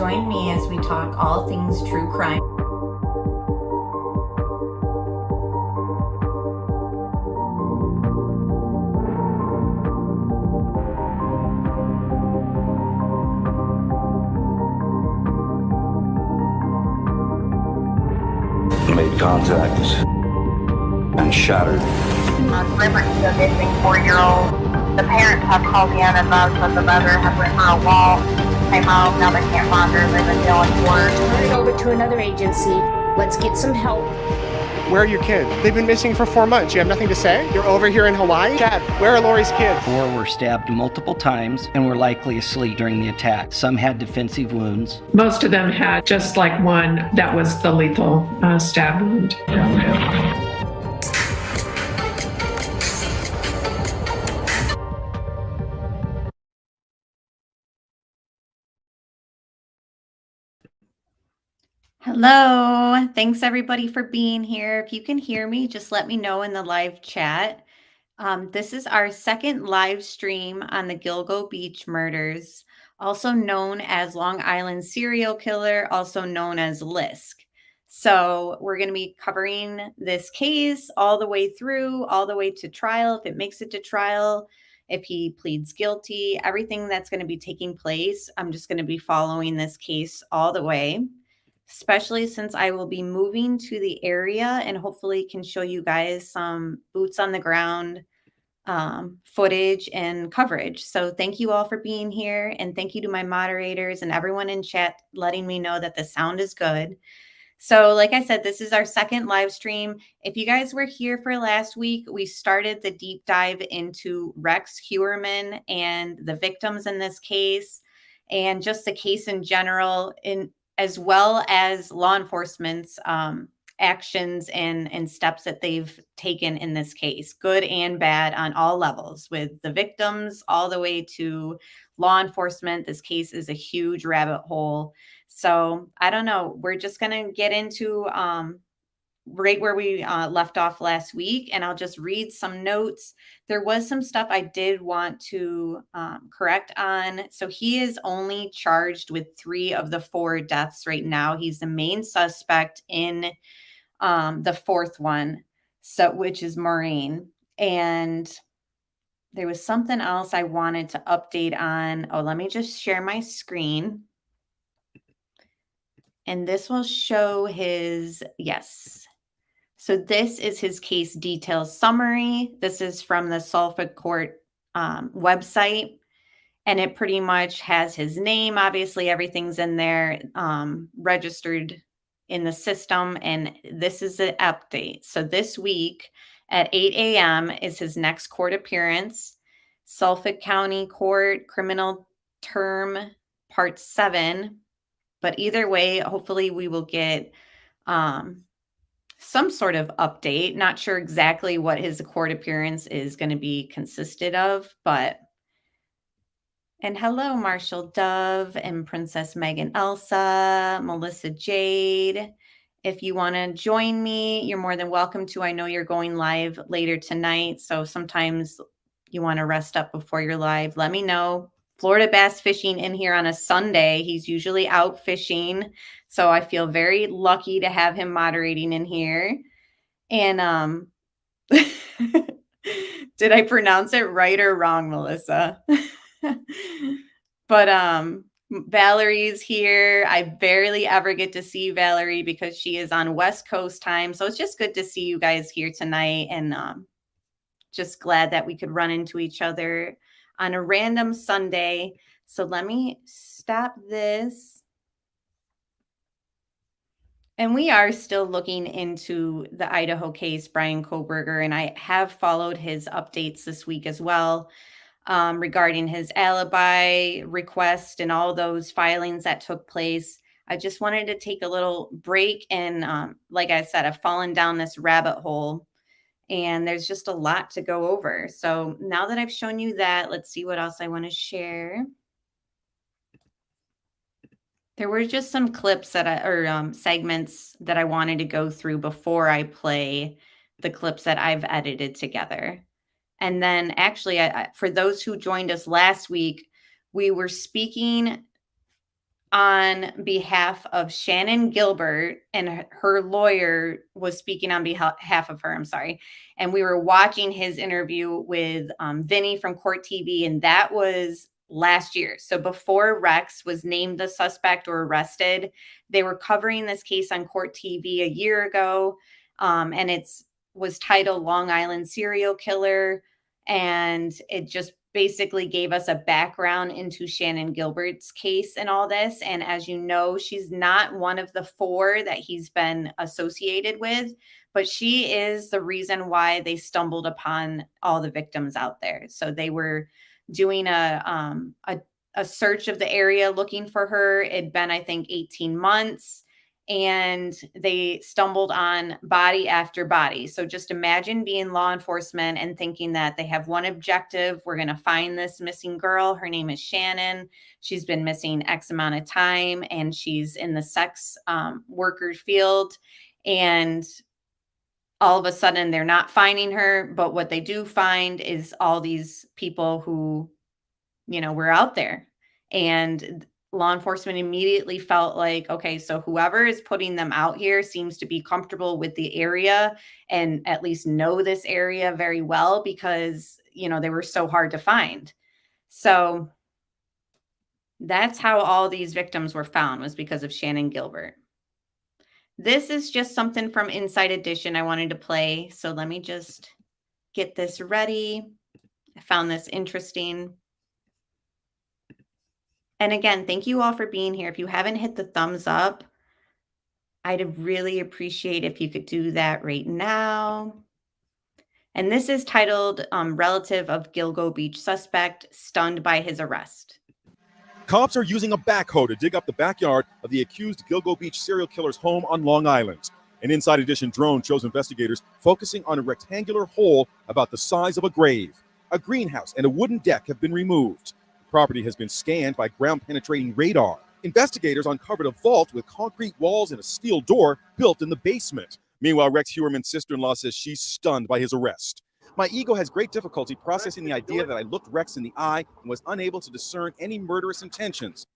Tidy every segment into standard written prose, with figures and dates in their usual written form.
Join me as we talk all things true crime. Made contact and shattered. Liberty, the missing 4-year-old. The parents have called in and thus that the mother had went for a walk, came home, now they can't find her, they've been yelling for her. Turn it over to another agency. Let's get some help. Where are your kids? They've been missing for 4 months. You have nothing to say? You're over here in Hawaii? Chad, where are Lori's kids? 4 were stabbed multiple times and were likely asleep during the attack. Some had defensive wounds. Most of them had just like one that was the lethal stab wound. Hello. Thanks everybody for being here. If you can hear me, just let me know in the live chat. This is our second live stream on the Gilgo Beach murders, also known as Long Island serial killer, also known as LISK. So we're going to be covering this case all the way through, all the way to trial, if it makes it to trial, if he pleads guilty, everything that's going to be taking place. I'm just going to be following this case all the way, especially since I will be moving to the area and hopefully can show you guys some boots on the ground footage and coverage. So thank you all for being here. And thank you to my moderators and everyone in chat letting me know that the sound is good. So like I said, this is our second live stream. If you guys were here for last week, we started the deep dive into Rex Huermann and the victims in this case and just the case in general, as well as law enforcement's actions and steps that they've taken in this case, good and bad on all levels, with the victims all the way to law enforcement. This case is a huge rabbit hole. So I don't know. We're just going to get into right where we left off last week, and I'll just read some notes. There was some stuff I did want to correct on. So he is only charged with 3 of the 4 deaths right now. He's the main suspect in the 4th one, so which is Maureen. And there was something else I wanted to update on. Oh, let me just share my screen. And this will show his, yes. So this is his case details summary. This is from the Suffolk Court website. And it pretty much has his name. Obviously, everything's in there, registered in the system. And this is the update. So this week at 8 a.m. is his next court appearance. Suffolk County Court, Criminal Term, Part 7. But either way, hopefully we will get some sort of update. Not sure exactly what his court appearance is going to be consisted of, but... And hello, Marshall Dove and Princess Megan Elsa, Melissa Jade. If you want to join me, you're more than welcome to. I know you're going live later tonight, so sometimes you want to rest up before you're live. Let me know. Florida bass fishing in here on a Sunday. He's usually out fishing, so I feel very lucky to have him moderating in here. And did I pronounce it right or wrong, Melissa? But Valerie's here. I barely ever get to see Valerie because she is on West Coast time. So it's just good to see you guys here tonight, and just glad that we could run into each other on a random Sunday. So let me stop this. And we are still looking into the Idaho case, Brian Koberger, and I have followed his updates this week as well. Regarding his alibi request and all those filings that took place. I just wanted to take a little break. And like I said, I've fallen down this rabbit hole and there's just a lot to go over. So now that I've shown you that, let's see what else I want to share. There were just some clips that segments that I wanted to go through before I play the clips that I've edited together. And then actually, for those who joined us last week, we were speaking on behalf of Shannon Gilbert, and her lawyer was speaking on behalf of her. I'm sorry. And we were watching his interview with Vinny from Court TV, and that was last year. So before Rex was named the suspect or arrested, they were covering this case on Court TV a year ago, and it's was titled Long Island Serial Killer, and it just basically gave us a background into Shannan Gilbert's case and all this. And as you know, she's not one of the 4 that he's been associated with, but she is the reason why they stumbled upon all the victims out there. So they were doing a search of the area looking for her. It'd been, I think, 18 months. And they stumbled on body after body. So just imagine being law enforcement and thinking that they have one objective. We're going to find this missing girl. Her name is Shannon. She's been missing X amount of time, and she's in the sex worker field. And all of a sudden they're not finding her. But what they do find is all these people who, were out there. And law enforcement immediately felt like, okay, so whoever is putting them out here seems to be comfortable with the area and at least know this area very well, because, they were so hard to find. So that's how all these victims were found, was because of Shannan Gilbert. This is just something from Inside Edition I wanted to play. So let me just get this ready. I found this interesting. And again, thank you all for being here. If you haven't hit the thumbs up, I'd really appreciate if you could do that right now. And this is titled Relative of Gilgo Beach Suspect Stunned by His Arrest. Cops are using a backhoe to dig up the backyard of the accused Gilgo Beach serial killer's home on Long Island. An Inside Edition drone shows investigators focusing on a rectangular hole about the size of a grave. A greenhouse and a wooden deck have been removed. Property has been scanned by ground-penetrating radar. Investigators uncovered a vault with concrete walls and a steel door built in the basement. Meanwhile, Rex Huermann's sister-in-law says she's stunned by his arrest. My ego has great difficulty processing the idea that I looked Rex in the eye and was unable to discern any murderous intentions.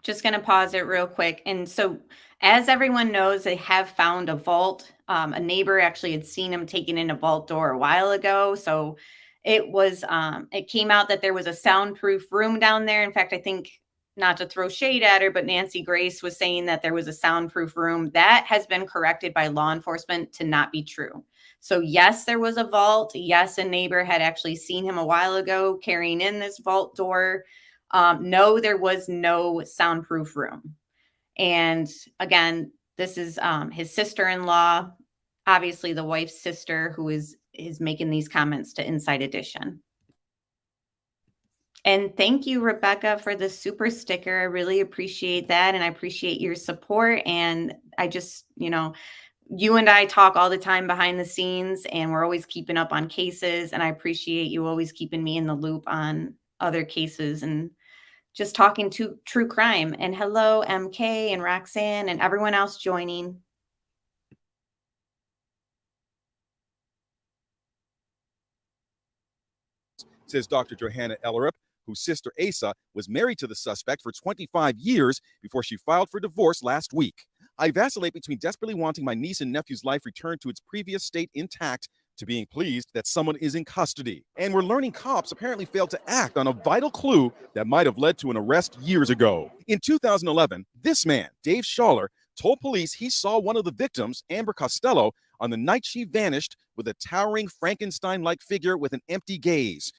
Just going to pause it real quick. And so, as everyone knows, they have found a vault. A neighbor actually had seen him taking in a vault door a while ago. So it came out that there was a soundproof room down there. In fact, I think, not to throw shade at her, but Nancy Grace was saying that there was a soundproof room. That has been corrected by law enforcement to not be true. So yes, there was a vault. Yes, a neighbor had actually seen him a while ago carrying in this vault door. No, there was no soundproof room. And again, this is his sister-in-law, obviously the wife's sister, who is making these comments to Inside Edition. And thank you, Rebecca, for the super sticker. I really appreciate that. And I appreciate your support. And I just, you and I talk all the time behind the scenes, and we're always keeping up on cases. And I appreciate you always keeping me in the loop on other cases and just talking to true crime. And hello, MK and Roxanne and everyone else joining. Says Dr. Johanna Ellerup, whose sister Asa was married to the suspect for 25 years before she filed for divorce last week. I vacillate between desperately wanting my niece and nephew's life returned to its previous state intact to being pleased that someone is in custody. And we're learning cops apparently failed to act on a vital clue that might have led to an arrest years ago. In 2011, this man, Dave Schaller, told police he saw one of the victims, Amber Costello, on the night she vanished with a towering Frankenstein-like figure with an empty gaze.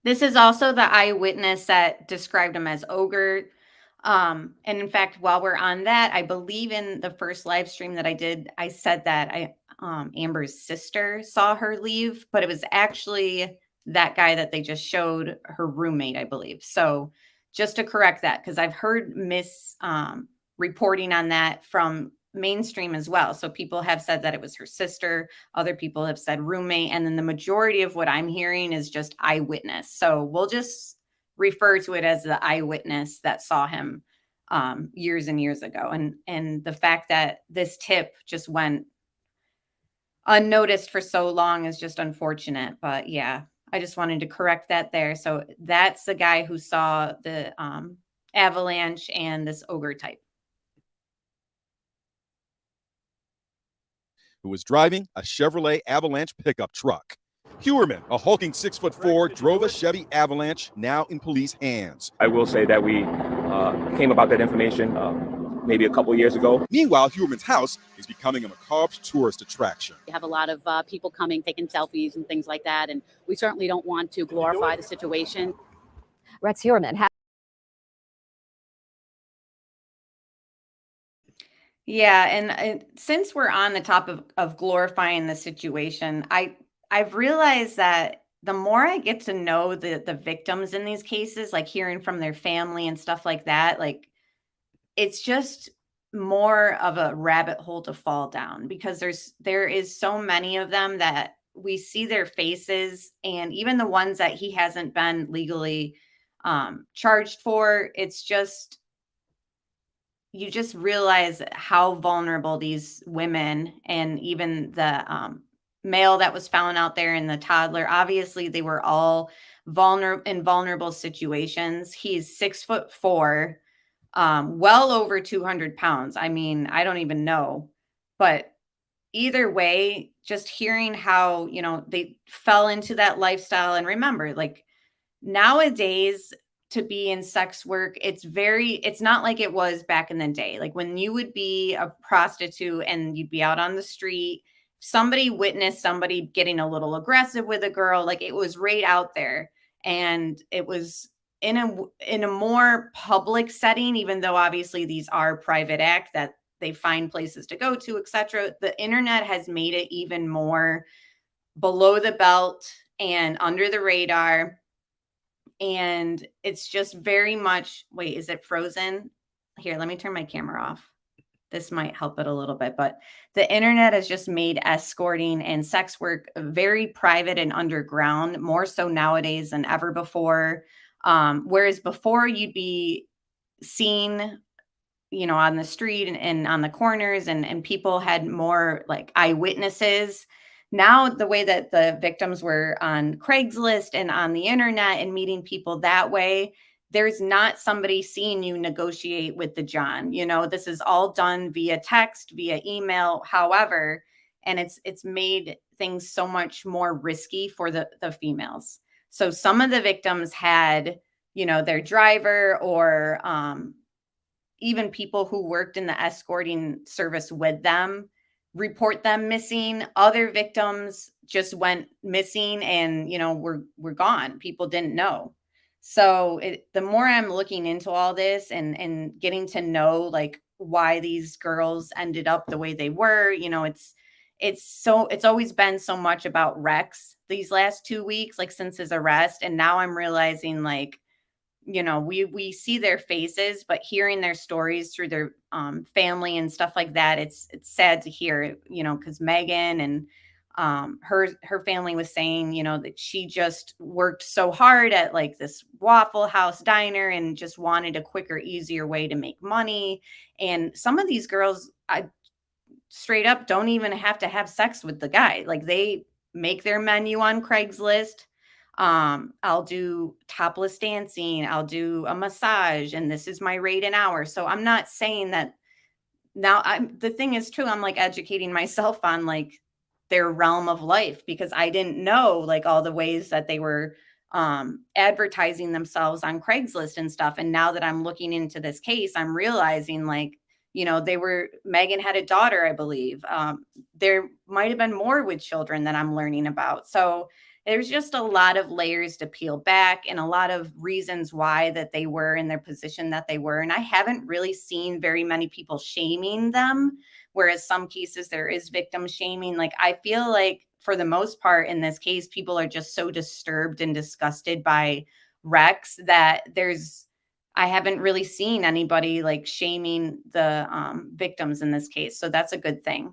This is also the eyewitness that described him as ogre. And in fact, while we're on that, I believe in the first live stream that I did, I said that Amber's sister saw her leave, but it was actually that guy that they just showed, her roommate, I believe. So just to correct that, because I've heard reporting on that from mainstream as well. So people have said that it was her sister. Other people have said roommate. And then the majority of what I'm hearing is just eyewitness. So we'll just refer to it as the eyewitness that saw him years and years ago. And the fact that this tip just went unnoticed for so long is just unfortunate. But yeah, I just wanted to correct that there. So that's the guy who saw the avalanche and this ogre type. Who was driving a Chevrolet Avalanche pickup truck. Huermann, a hulking 6'4", drove a Chevy Avalanche, now in police hands. I will say that we came about that information maybe a couple years ago. Meanwhile, Huermann's house is becoming a macabre tourist attraction. We have a lot of people coming, taking selfies and things like that, and we certainly don't want to glorify the situation. Rex Huermann. Yeah, and since we're on the topic of glorifying the situation, I've realized that the more I get to know the victims in these cases, like hearing from their family and stuff like that, like it's just more of a rabbit hole to fall down, because there is so many of them that we see their faces, and even the ones that he hasn't been legally charged for, it's just, you just realize how vulnerable these women and even the male that was found out there and the toddler, obviously they were all vulnerable situations. He's 6'4", well over 200 pounds. I mean, I don't even know, but either way, just hearing how, they fell into that lifestyle. And remember, like nowadays, to be in sex work, it's not like it was back in the day. Like when you would be a prostitute and you'd be out on the street, somebody witnessed somebody getting a little aggressive with a girl, like it was right out there. And it was in a more public setting, even though obviously these are private acts that they find places to go to, etc. The internet has made it even more below the belt and under the radar. And it's just very much, wait, is it frozen? Here, let me turn my camera off. This might help it a little bit, but the internet has just made escorting and sex work very private and underground, more so nowadays than ever before. Whereas before you'd be seen, on the street and on the corners, and people had more like eyewitnesses. Now, the way that the victims were on Craigslist and on the internet and meeting people that way, there's not somebody seeing you negotiate with the John. This is all done via text, via email, however, and it's made things so much more risky for the females. So some of the victims had, their driver or even people who worked in the escorting service with them report them missing. Other victims just went missing and, were gone. People didn't know. So the more I'm looking into all this and getting to know like why these girls ended up the way they were, it's always been so much about Rex these last 2 weeks, like since his arrest. And now I'm realizing like, we see their faces, but hearing their stories through their family and stuff like that, it's sad to hear, because Megan and her family was saying, that she just worked so hard at like this Waffle House diner and just wanted a quicker, easier way to make money. And some of these girls, I straight up don't even have to have sex with the guy. Like they make their menu on Craigslist. I'll do topless dancing. I'll do a massage, and this is my rate an hour. So I'm not saying that now. The thing is true. I'm like educating myself on like their realm of life, because I didn't know like all the ways that they were advertising themselves on Craigslist and stuff. And now that I'm looking into this case, I'm realizing like, Megan had a daughter, I believe. There might have been more with children that I'm learning about. So there's just a lot of layers to peel back and a lot of reasons why that they were in their position that they were. And I haven't really seen very many people shaming them, whereas some cases there is victim shaming. Like I feel like for the most part in this case, people are just so disturbed and disgusted by Rex that I haven't really seen anybody like shaming the victims in this case. So that's a good thing.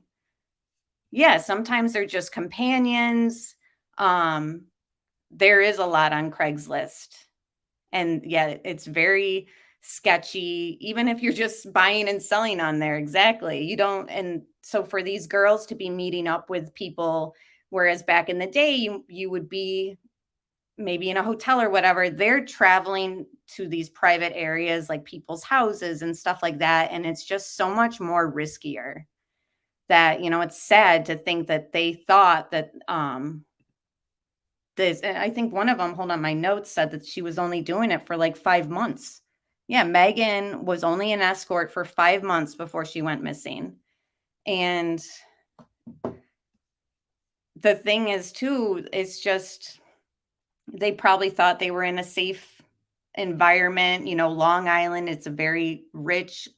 Yeah, sometimes they're just companions. There is a lot on Craigslist, and yeah, it's very sketchy, even if you're just buying and selling on there. Exactly. And so for these girls to be meeting up with people, whereas back in the day, you would be maybe in a hotel or whatever, they're traveling to these private areas like people's houses and stuff like that. And it's just so much more riskier that, it's sad to think that they thought that this, and I think one of them, hold on, my notes said that she was only doing it for like 5 months. Yeah, Megan was only an escort for 5 months before she went missing. And the thing is, too, it's just they probably thought they were in a safe environment. Long Island, it's a very rich,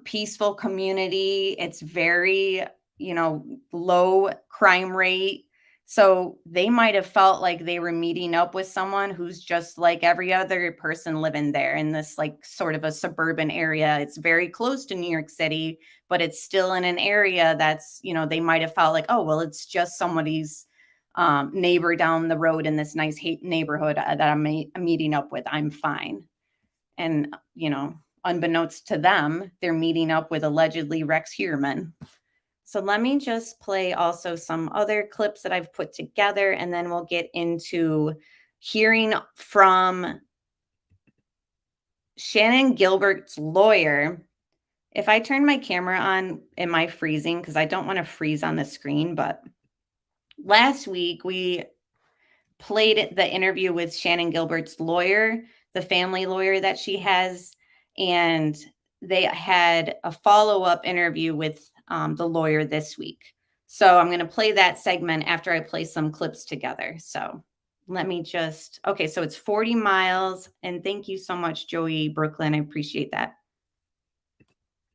peaceful community. It's very, low crime rate. So they might have felt like they were meeting up with someone who's just like every other person living there in this like sort of a suburban area. It's very close to New York City, but it's still in an area that's, they might have felt like, oh, well, it's just somebody's neighbor down the road in this nice neighborhood that I'm meeting up with. I'm fine. And, unbeknownst to them, they're meeting up with allegedly Rex Huermann. So let me just play also some other clips that I've put together, and then we'll get into hearing from Shannon Gilbert's lawyer. If I turn my camera on, am I freezing? Because I don't want to freeze on the screen, but last week we played the interview with Shannon Gilbert's lawyer, the family lawyer that she has, and they had a follow-up interview with the lawyer this week. So I'm going to play that segment after I play some clips together. So let me just, okay, so it's 40 miles. And thank you so much, Joey Brooklyn. I appreciate that.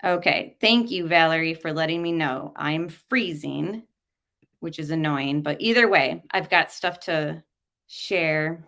Okay, thank you, Valerie, for letting me know. I'm freezing, which is annoying. But either way, I've got stuff to share.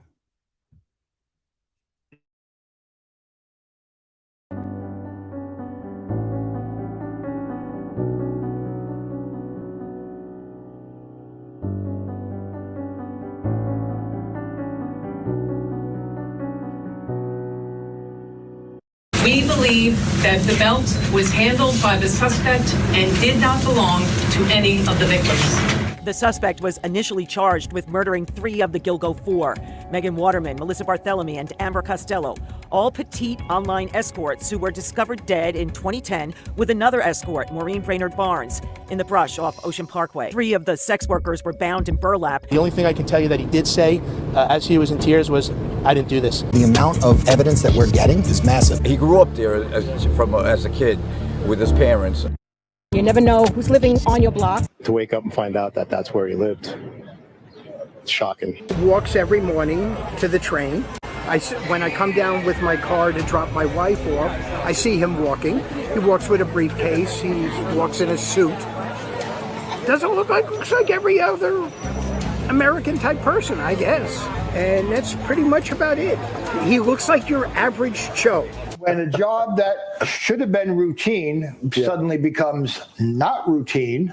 We believe that the belt was handled by the suspect and did not belong to any of the victims. The suspect was initially charged with murdering 3 of the Gilgo 4, Megan Waterman, Melissa Barthelemy, and Amber Costello, all petite online escorts who were discovered dead in 2010 with another escort, Maureen Brainerd Barnes, in the brush off Ocean Parkway. 3 of the sex workers were bound in burlap. The only thing I can tell you that he did say as he was in tears was, "I didn't do this." The amount of evidence that we're getting is massive. He grew up there as a kid with his parents. You never know who's living on your block. To wake up and find out that that's where he lived, it's shocking. He walks every morning to the train. When I come down with my car to drop my wife off, I see him walking. He walks with a briefcase. He walks in a suit. Looks like every other American type person, I guess. And that's pretty much about it. He looks like your average Joe. When a job that should have been routine suddenly becomes not routine,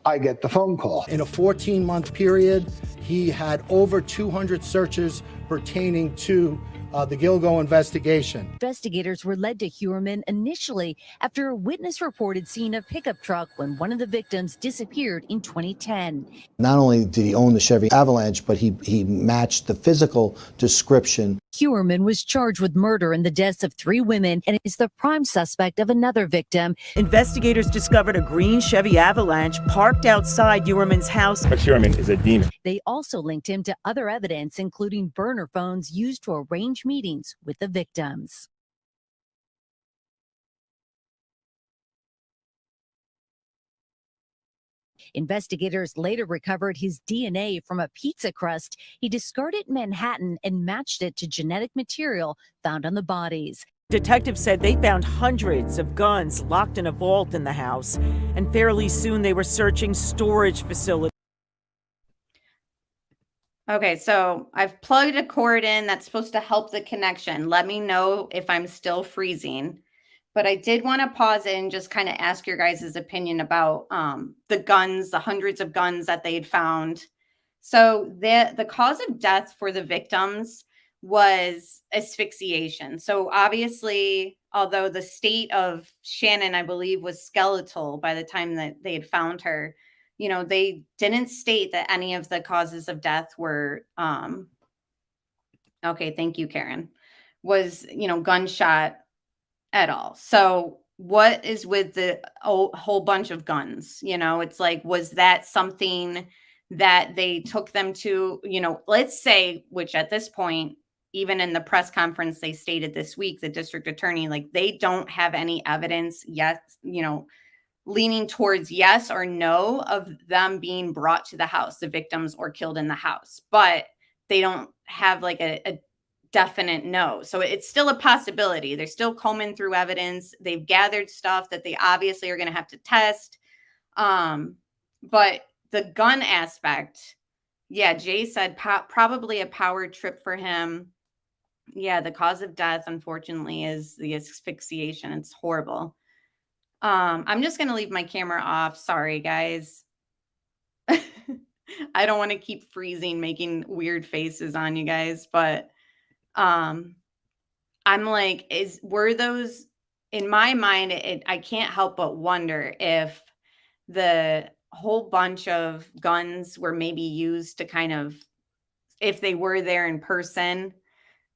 I get the phone call. In a 14-month period, he had over 200 searches pertaining to the Gilgo investigation. Investigators were led to Huermann initially after a witness reported seeing a pickup truck when one of the victims disappeared in 2010. Not only did he own the Chevy Avalanche, but he matched the physical description. Huermann was charged with murder in the deaths of 3 women and is the prime suspect of another victim. Investigators discovered a green Chevy Avalanche parked outside Huermann's house. Rex Huermann is a demon. They also linked him to other evidence, including burner phones used to arrange meetings with the victims. Investigators later recovered his DNA from a pizza crust he discarded in Manhattan and matched it to genetic material found on the bodies. Detectives said they found hundreds of guns locked in a vault in the house, and fairly soon they were searching storage facilities. Okay, so I've plugged a cord in that's supposed to help the connection. Let me know if I'm still freezing. But I did want to pause it and just kind of ask your guys' opinion about the guns, the hundreds of guns that they'd found. So the cause of death for the victims was asphyxiation. So obviously, although the state of Shannon, I believe, was skeletal by the time that they had found her, they didn't state that any of the causes of death were Okay, thank you, Karen. Was, gunshot at all. So what is with the whole bunch of guns? It's like, was that something that they took them to, let's say, which at this point, even in the press conference they stated this week, the district attorney, like they don't have any evidence yet, leaning towards yes or no of them being brought to the house, the victims, or killed in the house. But they don't have like a definite no. So it's still a possibility. They're still combing through evidence. They've gathered stuff that they obviously are going to have to test. But the gun aspect, yeah, Jay said probably a power trip for him. Yeah, the cause of death, unfortunately, is the asphyxiation. It's horrible. I'm just going to leave my camera off. Sorry, guys. I don't want to keep freezing, making weird faces on you guys, but I'm like, were those, in my mind, I can't help but wonder if the whole bunch of guns were maybe used to kind of, if they were there in person,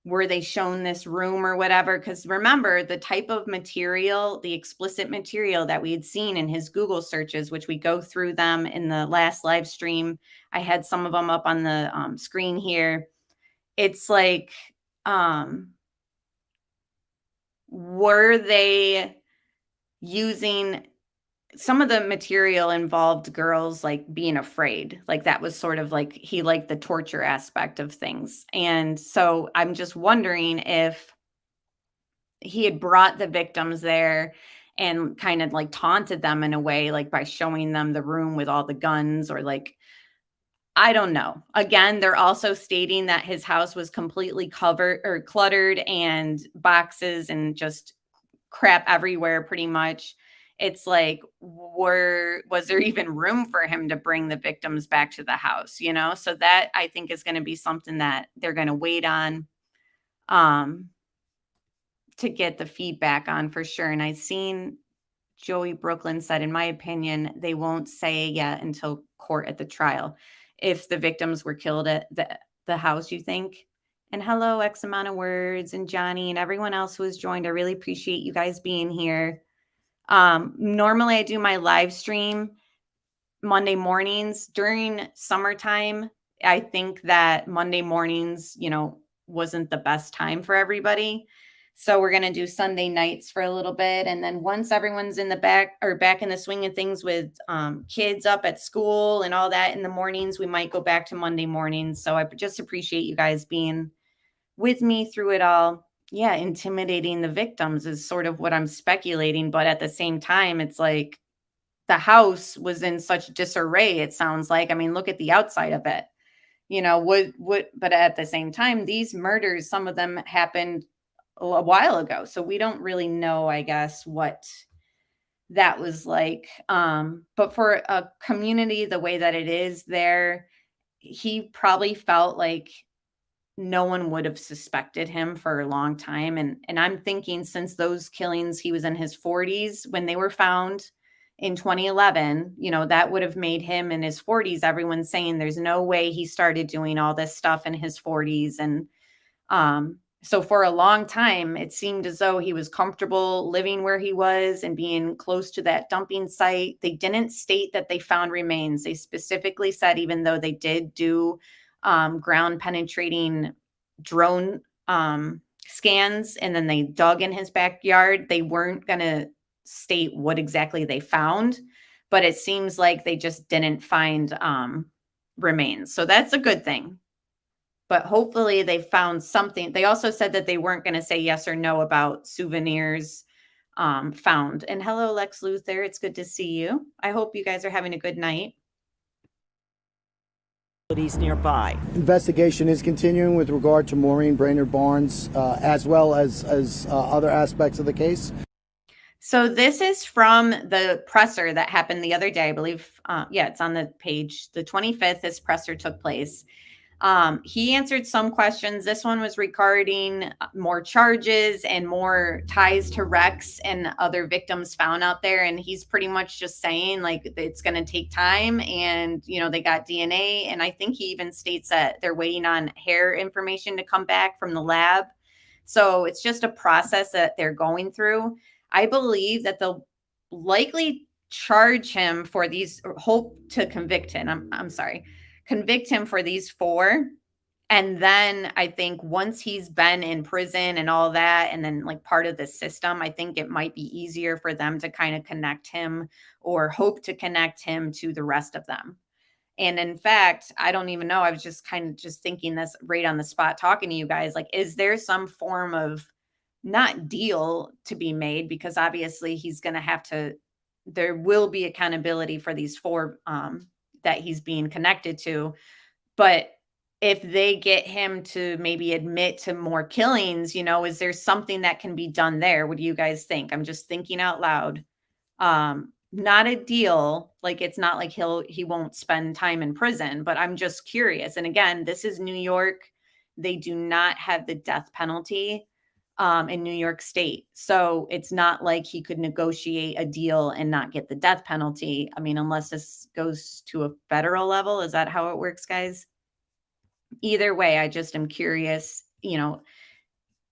were they shown this room or whatever? Because remember, the type of material, the explicit material that we had seen in his Google searches, which we go through them in the last live stream. I had some of them up on the screen here. It's like, were they using some of the material involved girls like being afraid, like that was sort of like he liked the torture aspect of things. And so I'm just wondering if he had brought the victims there and kind of like taunted them in a way, like by showing them the room with all the guns, or like, I don't know. Again, they're also stating that his house was completely covered or cluttered and boxes and just crap everywhere pretty much. It's like, was there even room for him to bring the victims back to the house, So that I think is going to be something that they're going to wait on to get the feedback on for sure. And I've seen Joey Brooklyn said, in my opinion, they won't say yet until court at the trial if the victims were killed at the house, you think? And hello, X amount of words, and Johnny and everyone else who has joined. I really appreciate you guys being here. Normally I do my live stream Monday mornings during summertime. I think that Monday mornings, wasn't the best time for everybody. So we're going to do Sunday nights for a little bit. And then once everyone's in the back in the swing of things with kids up at school and all that in the mornings, we might go back to Monday mornings. So I just appreciate you guys being with me through it all. Yeah, intimidating the victims is sort of what I'm speculating. But at the same time, it's like the house was in such disarray, it sounds like. I mean, look at the outside of it. But at the same time, these murders, some of them happened a while ago. So we don't really know, I guess, what that was like. But for a community the way that it is there, he probably felt like no one would have suspected him for a long time. And I'm thinking, since those killings, he was in his 40s when they were found in 2011, that would have made him in his 40s. Everyone's saying there's no way he started doing all this stuff in his 40s. And so for a long time, it seemed as though he was comfortable living where he was and being close to that dumping site. They didn't state that they found remains. They specifically said, even though they did do ground penetrating drone scans, and then they dug in his backyard, they weren't going to state what exactly they found, but it seems like they just didn't find remains. So that's a good thing. But hopefully they found something. They also said that they weren't going to say yes or no about souvenirs found. And hello, Lex Luthor. It's good to see you. I hope you guys are having a good night. Nearby. Investigation is continuing with regard to Maureen Brainerd Barnes, as well as other aspects of the case. So this is from the presser that happened the other day, I believe. Yeah, it's on the page. The 25th, this presser took place. He answered some questions. This one was regarding more charges and more ties to Rex and other victims found out there. And he's pretty much just saying like it's going to take time, and they got DNA. And I think he even states that they're waiting on hair information to come back from the lab. So it's just a process that they're going through. I believe that they'll likely charge him for these, or hope to convict him. Convict him for these 4. And then I think once he's been in prison and all that, and then like part of the system, I think it might be easier for them to kind of connect him, or hope to connect him to the rest of them. And in fact, I don't even know. I was just kind of just thinking this right on the spot, talking to you guys, like, is there some form of not deal to be made? Because obviously he's going to have to, there will be accountability for these 4 that he's being connected to. But if they get him to maybe admit to more killings, is there something that can be done there? What do you guys think? I'm just thinking out loud. Not a deal. Like, it's not like he won't spend time in prison, but I'm just curious. And again, this is New York. They do not have the death penalty in New York State. So it's not like he could negotiate a deal and not get the death penalty. I mean, unless this goes to a federal level. Is that how it works, guys? Either way, I just am curious,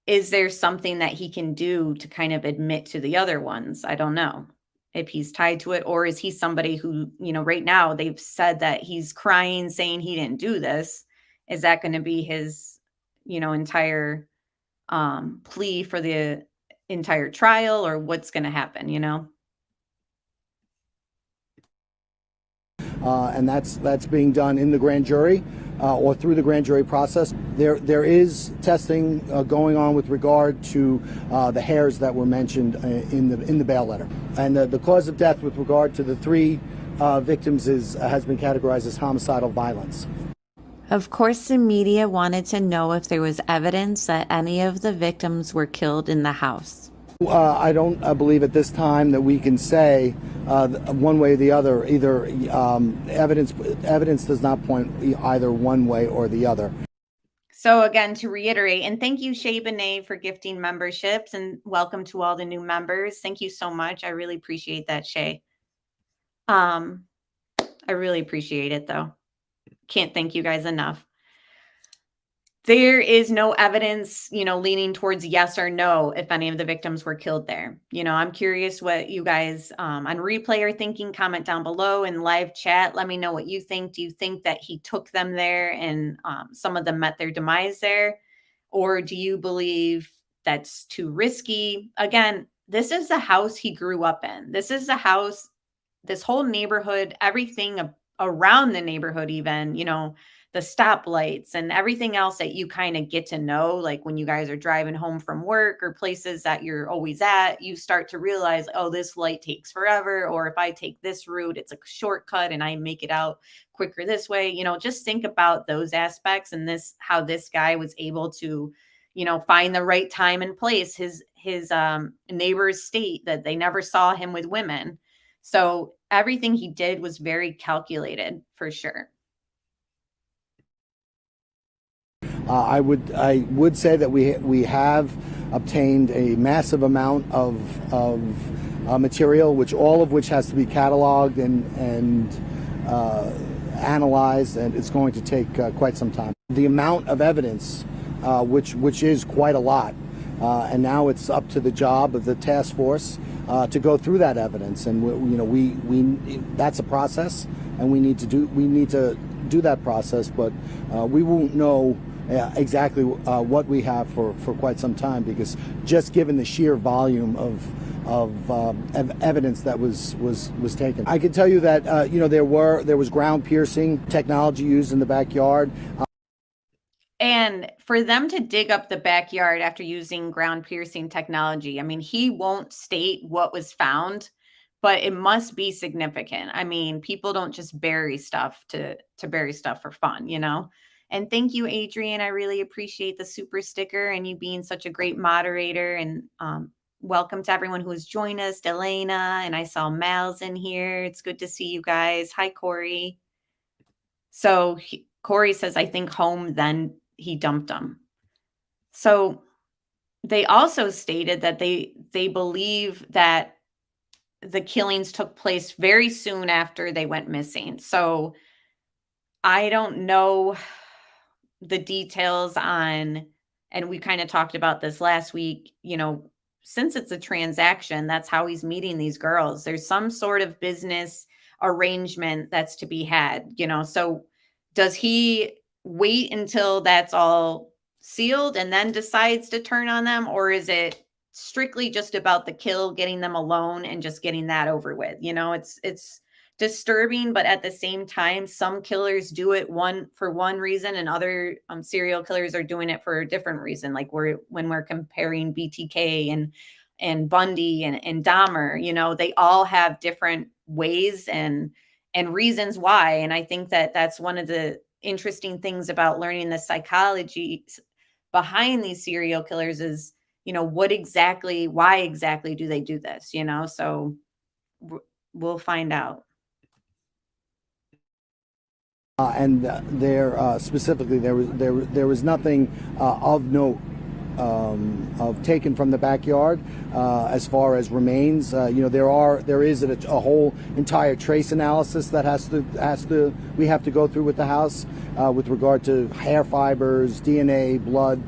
is there something that he can do to kind of admit to the other ones? I don't know if he's tied to it, or is he somebody who, right now they've said that he's crying, saying he didn't do this. Is that going to be his, entire plea for the entire trial, or what's going to happen, And that's being done in the grand jury or through the grand jury process. There is testing going on with regard to the hairs that were mentioned in the bail letter, and the cause of death with regard to the 3 victims has been categorized as homicidal violence. Of course, the media wanted to know if there was evidence that any of the victims were killed in the house. I don't believe at this time that we can say one way or the other. Either evidence does not point either one way or the other. So again, to reiterate, and thank you, Shay Benet, for gifting memberships, and welcome to all the new members. Thank you so much. I really appreciate that, Shay. I really appreciate it, though. Can't thank you guys enough. There is no evidence, leaning towards yes or no if any of the victims were killed there. I'm curious what you guys on replay are thinking. Comment down below in live chat. Let me know what you think. Do you think that he took them there and some of them met their demise there? Or do you believe that's too risky? Again, this is the house he grew up in. This is the house, this whole neighborhood, everything around the neighborhood, even, the stoplights and everything else that you kind of get to know, like when you guys are driving home from work or places that you're always at, you start to realize, oh, this light takes forever. Or if I take this route, it's a shortcut and I make it out quicker this way. Just think about those aspects, and how this guy was able to, find the right time and place. His neighbors state that they never saw him with women. So everything he did was very calculated, for sure. I would say that we have obtained a massive amount of material, all of which has to be cataloged and analyzed, and it's going to take quite some time. The amount of evidence, which is quite a lot, and now it's up to the job of the task force to go through that evidence, and we that's a process, and we need to do that process, but we won't know exactly what we have for quite some time, because just given the sheer volume of evidence that was taken. I can tell you that there was ground piercing technology used in the backyard. And for them to dig up the backyard after using ground piercing technology, I mean, he won't state what was found, but it must be significant. I mean, people don't just bury stuff to bury stuff for fun, And thank you, Adrian. I really appreciate the super sticker and you being such a great moderator. And welcome to everyone who has joined us, Delana, and I saw Mal's in here. It's good to see you guys. Hi, Corey. So Corey says, I think home, then he dumped them. So they also stated that they believe that the killings took place very soon after they went missing. So I don't know the details on, and we kind of talked about this last week, since it's a transaction, that's how he's meeting these girls. There's some sort of business arrangement that's to be had, so does he wait until that's all sealed and then decides to turn on them? Or is it strictly just about the kill, getting them alone and just getting that over with? It's disturbing, but at the same time, some killers do it for one reason, and other serial killers are doing it for a different reason. Like when we're comparing BTK and Bundy and Dahmer, they all have different ways and reasons why. And I think that that's one of the interesting things about learning the psychology behind these serial killers is, why exactly do they do this? So we'll find out. And specifically, there was nothing of note of taken from the backyard as far as remains. There is a whole entire trace analysis that we have to go through with the house with regard to hair fibers, DNA, blood,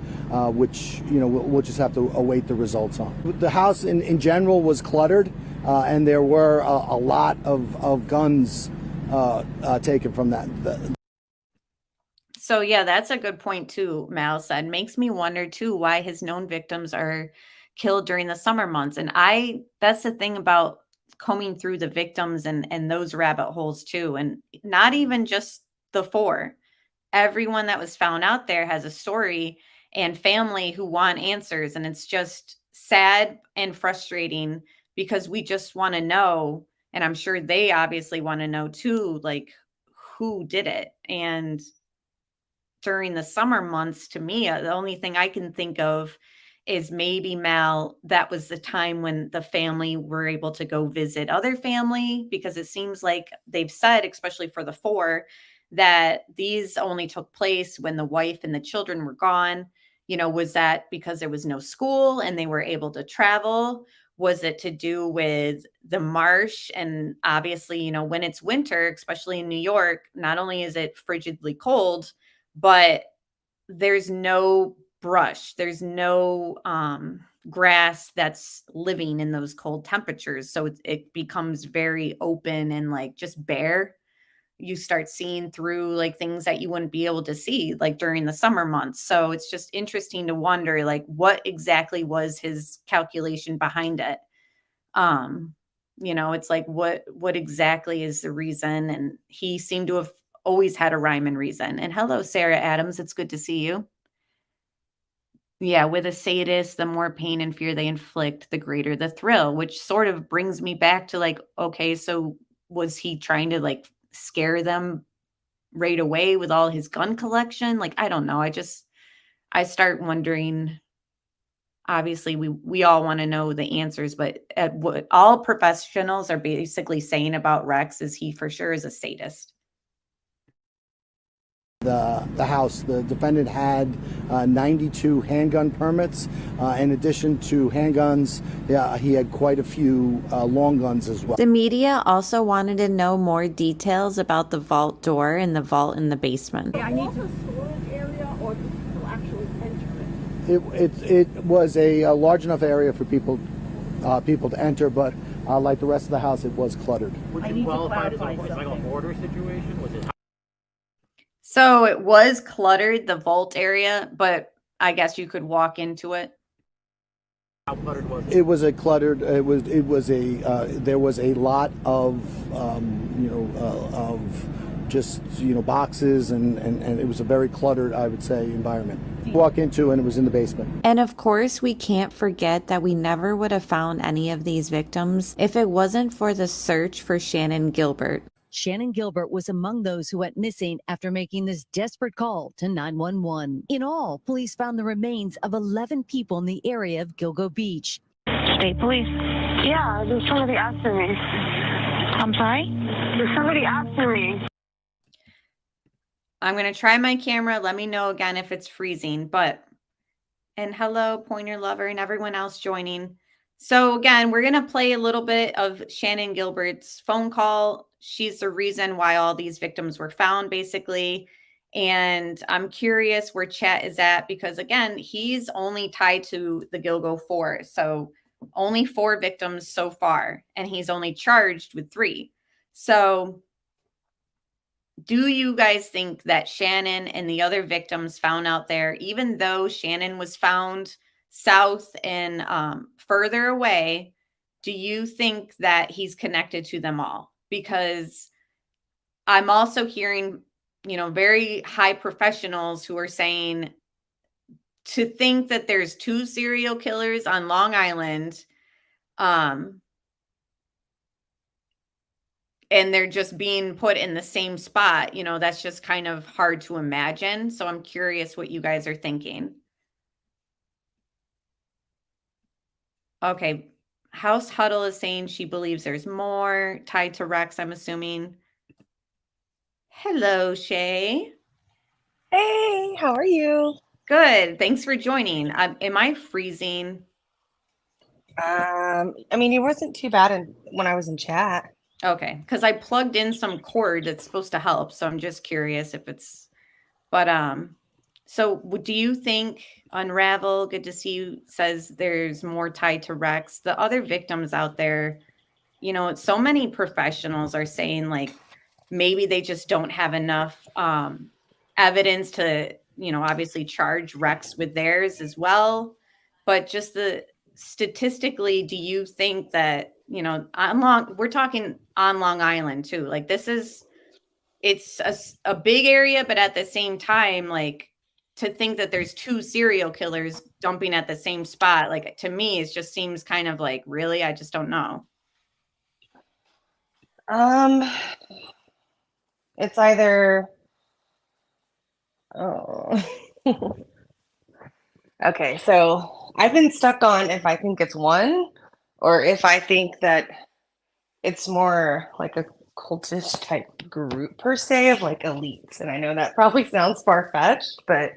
which we'll just have to await the results on. The house in general was cluttered, and there were a lot of guns taken from that. So yeah, that's a good point too, Mal said. Makes me wonder too why his known victims are killed during the summer months. And that's the thing about combing through the victims and those rabbit holes too. And not even just the 4. Everyone that was found out there has a story and family who want answers. And it's just sad and frustrating because we just want to know. And I'm sure they obviously want to know too, like who did it. And during the summer months, to me, the only thing I can think of is maybe, Mal, that was the time when the family were able to go visit other family, because it seems like they've said, especially for the 4, that these only took place when the wife and the children were gone. Was that because there was no school and they were able to travel? Was it to do with the marsh? And obviously, when it's winter, especially in New York, not only is it frigidly cold, but there's no brush. There's no grass that's living in those cold temperatures. So it becomes very open and like just bare. You start seeing through like things that you wouldn't be able to see like during the summer months. So it's just interesting to wonder like what exactly was his calculation behind it. It's like what exactly is the reason? And he seemed to have always had a rhyme and reason. And hello, Sarah Adams. It's good to see you. Yeah, with a sadist, the more pain and fear they inflict, the greater the thrill, which sort of brings me back to like, okay, so was he trying to like scare them right away with all his gun collection? Like, I don't know. I start wondering, obviously we all want to know the answers, but what all professionals are basically saying about Rex is he for sure is a sadist. The house, the defendant had 92 handgun permits. In addition to handguns, he had quite a few long guns as well. The media also wanted to know more details about the vault door and the vault in the basement. I need to storage area or to actually enter it. It was a large enough area for people to enter, but like the rest of the house, it was cluttered. Would you qualify it as like a hoarder situation? Was it? So it was cluttered, the vault area, but I guess you could walk into it. How cluttered was it? It was a cluttered. There was a lot of just boxes and it was a very cluttered, I would say, environment. Walk into and it was in the basement. And of course, we can't forget that we never would have found any of these victims if it wasn't for the search for Shannon Gilbert. Shannan Gilbert was among those who went missing after making this desperate call to 911. In all, police found the remains of 11 people in the area of Gilgo Beach. State police. Yeah, there's somebody after me. I'm sorry? There's somebody after me. I'm going to try my camera. Let me know again if it's freezing, and hello, Pointer Lover and everyone else joining. So again, we're going to play a little bit of Shannon Gilbert's phone call. She's the reason why all these victims were found, basically. And I'm curious where chat is at, because again, he's only tied to the Gilgo 4. So only 4 victims so far, and he's only charged with 3. So do you guys think that Shannon and the other victims found out there, even though Shannon was found south and further away, do you think that he's connected to them all? Because I'm also hearing, very high professionals who are saying to think that there's 2 serial killers on Long Island, and they're just being put in the same spot, that's just kind of hard to imagine. So I'm curious what you guys are thinking. Okay. House Huddle is saying she believes there's more tied to Rex, I'm assuming. Hello, Shay. Hey, how are you? Good. Thanks for joining. Am I freezing? I mean, it wasn't too bad when I was in chat. Okay, because I plugged in some cord that's supposed to help, so I'm just curious if it's. But so do you think Unravel? Good to see you. Says there's more tied to Rex. The other victims out there, so many professionals are saying like maybe they just don't have enough evidence to, obviously charge Rex with theirs as well. But just statistically, do you think that, we're talking on Long Island too. Like it's a big area, but at the same time, like to think that there's 2 serial killers dumping at the same spot, like to me, it just seems kind of like, really, I just don't know. It's either, okay, so I've been stuck on if I think it's 1 or if I think that it's more like a cultish type group per se of like elites. And I know that probably sounds far-fetched, but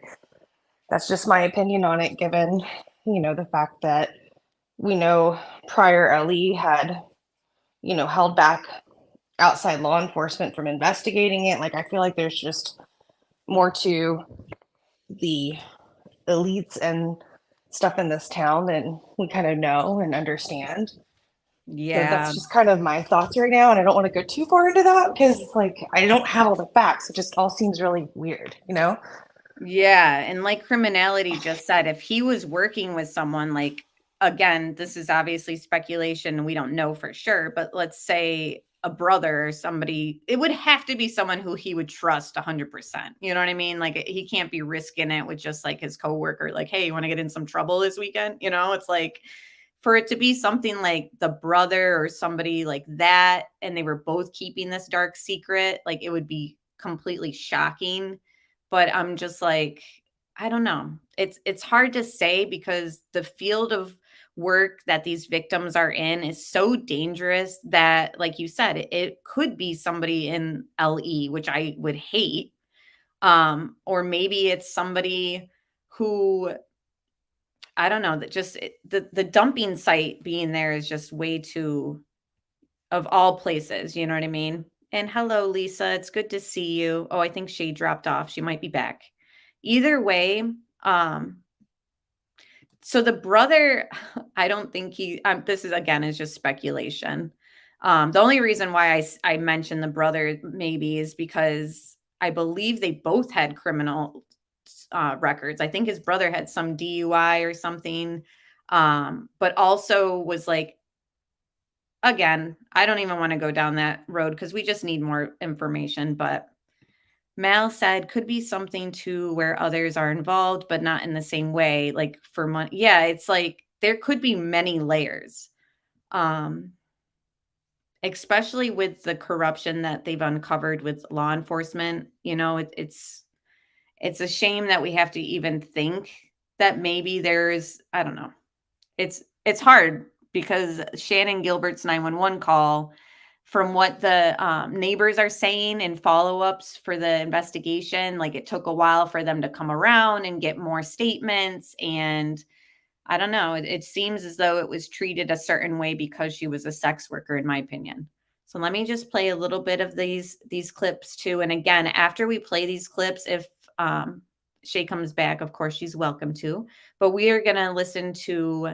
that's just my opinion on it, given, the fact that we know prior LE had, held back outside law enforcement from investigating it. Like, I feel like there's just more to the elites and stuff in this town than we kind of know and understand. Yeah. So that's just kind of my thoughts right now. And I don't want to go too far into that because like I don't have all the facts. It just all seems really weird, Yeah. And like Criminality just said, if he was working with someone, like, again, this is obviously speculation. We don't know for sure, but let's say a brother or somebody, it would have to be someone who he would trust 100%. You know what I mean? Like he can't be risking it with just like his coworker, like, hey, you want to get in some trouble this weekend? It's like, for it to be something like the brother or somebody like that, and they were both keeping this dark secret, like it would be completely shocking. But I'm just like, I don't know. It's hard to say because the field of work that these victims are in is so dangerous that, like you said, it could be somebody in LE, which I would hate. Or maybe it's somebody who, I don't know, that just the dumping site being there is just way too, of all places, you know what I mean? And hello, Lisa, it's good to see you. Oh, I think she dropped off. She might be back. Either way, so the brother, I don't think this is, again, is just speculation. The only reason why I mentioned the brother maybe is because I believe they both had criminal records. I think his brother had some DUI or something, but also was like, again, I don't even want to go down that road because we just need more information. But Mal said could be something too where others are involved, but not in the same way, like for money. Yeah, it's like there could be many layers, especially with the corruption that they've uncovered with law enforcement. It's a shame that we have to even think that maybe there's, I don't know. It's hard because Shannon Gilbert's 911 call, from what the neighbors are saying in follow-ups for the investigation, like it took a while for them to come around and get more statements. And I don't know, it seems as though it was treated a certain way because she was a sex worker, in my opinion. So let me just play a little bit of these clips too. And again, after we play these clips, if Shay comes back, of course she's welcome to. But we are going to listen to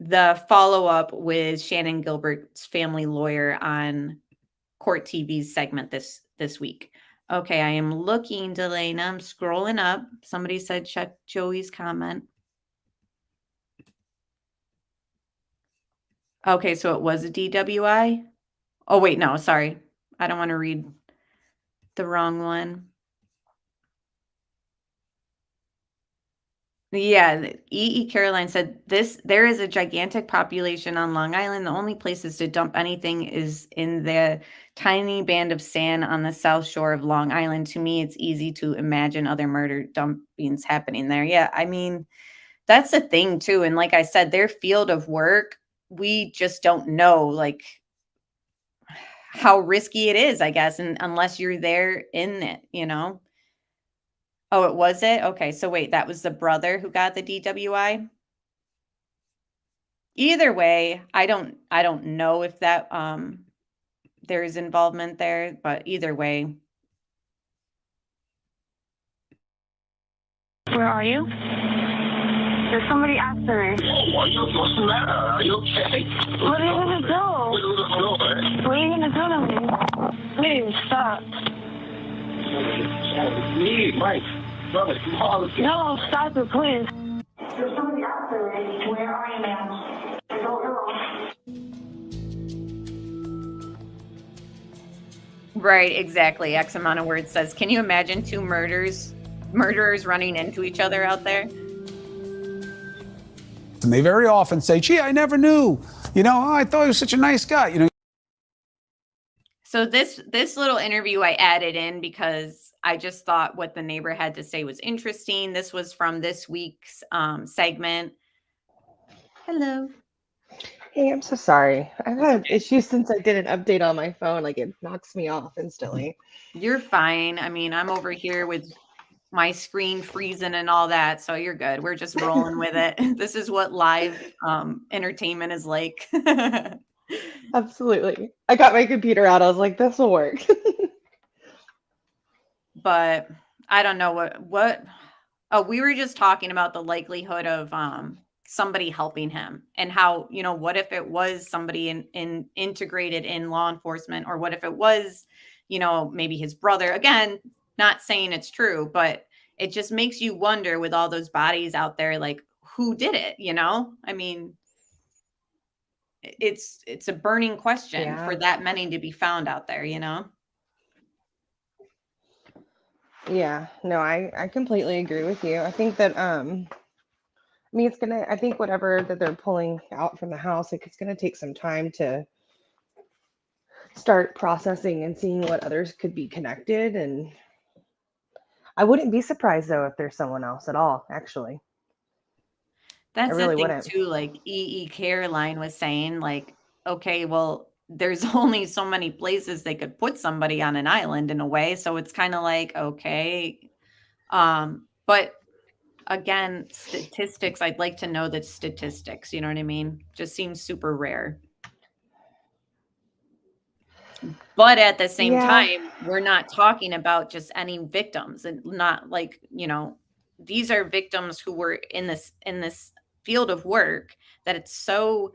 the follow-up with Shannon Gilbert's family lawyer on Court TV's segment this week. Okay, I am looking, Delana. I'm scrolling up. Somebody said check Joey's comment. Okay, so it was a DWI. Oh, wait, no, sorry. I don't want to read the wrong one. Yeah, E.E. Caroline said there is a gigantic population on Long Island. The only places to dump anything is in the tiny band of sand on the south shore of Long Island. To me, it's easy to imagine other murder dumpings happening there. Yeah, I mean, that's the thing too. And like I said, their field of work, we just don't know like how risky it is, I guess, and unless you're there in it, you know. Oh, it was it? Okay, so wait, that was the brother who got the DWI? Either way, I don't know if that there is involvement there, but either way. Where are you? There's somebody after me. What's the matter? Are you okay? What are you gonna do? What are you gonna do to me? Please stop. Me, Mike. Brother, No, stop it, please. There's somebody after me. Where are you, ma'am? I don't know. Right, exactly. X amount of words says, can you imagine two murderers running into each other out there? And they very often say, gee, I never knew. You know, oh, I thought he was such a nice guy. You know. So this little interview I added in because I just thought what the neighbor had to say was interesting. This was from this week's segment. Hello. Hey, I'm so sorry. I've had issues since I did an update on my phone. Like it knocks me off instantly. You're fine. I mean, I'm over here with my screen freezing and all that, so you're good. We're just rolling with it. This is what live entertainment is like. Absolutely. I got my computer out. I was like, this will work. But I don't know what. Oh, we were just talking about the likelihood of somebody helping him and how, you know, what if it was somebody in integrated in law enforcement, or what if it was, you know, maybe his brother. Again, not saying it's true, but it just makes you wonder with all those bodies out there, like who did it, you know? I mean, it's a burning question for that many to be found out there, you know? Yeah, no, I completely agree with you. I think that I mean I think whatever that they're pulling out from the house, like it's gonna take some time to start processing and seeing what others could be connected. And I wouldn't be surprised though if there's someone else at all, actually. That's really the thing wouldn't. too, like E.E. Caroline was saying, like, okay, well, there's only so many places they could put somebody on an island in a way. So it's kind of like, okay. But again, statistics, I'd like to know the statistics, you know what I mean? Just seems super rare. But at the same time, we're not talking about just any victims, and not like, you know, these are victims who were in this field of work that it's so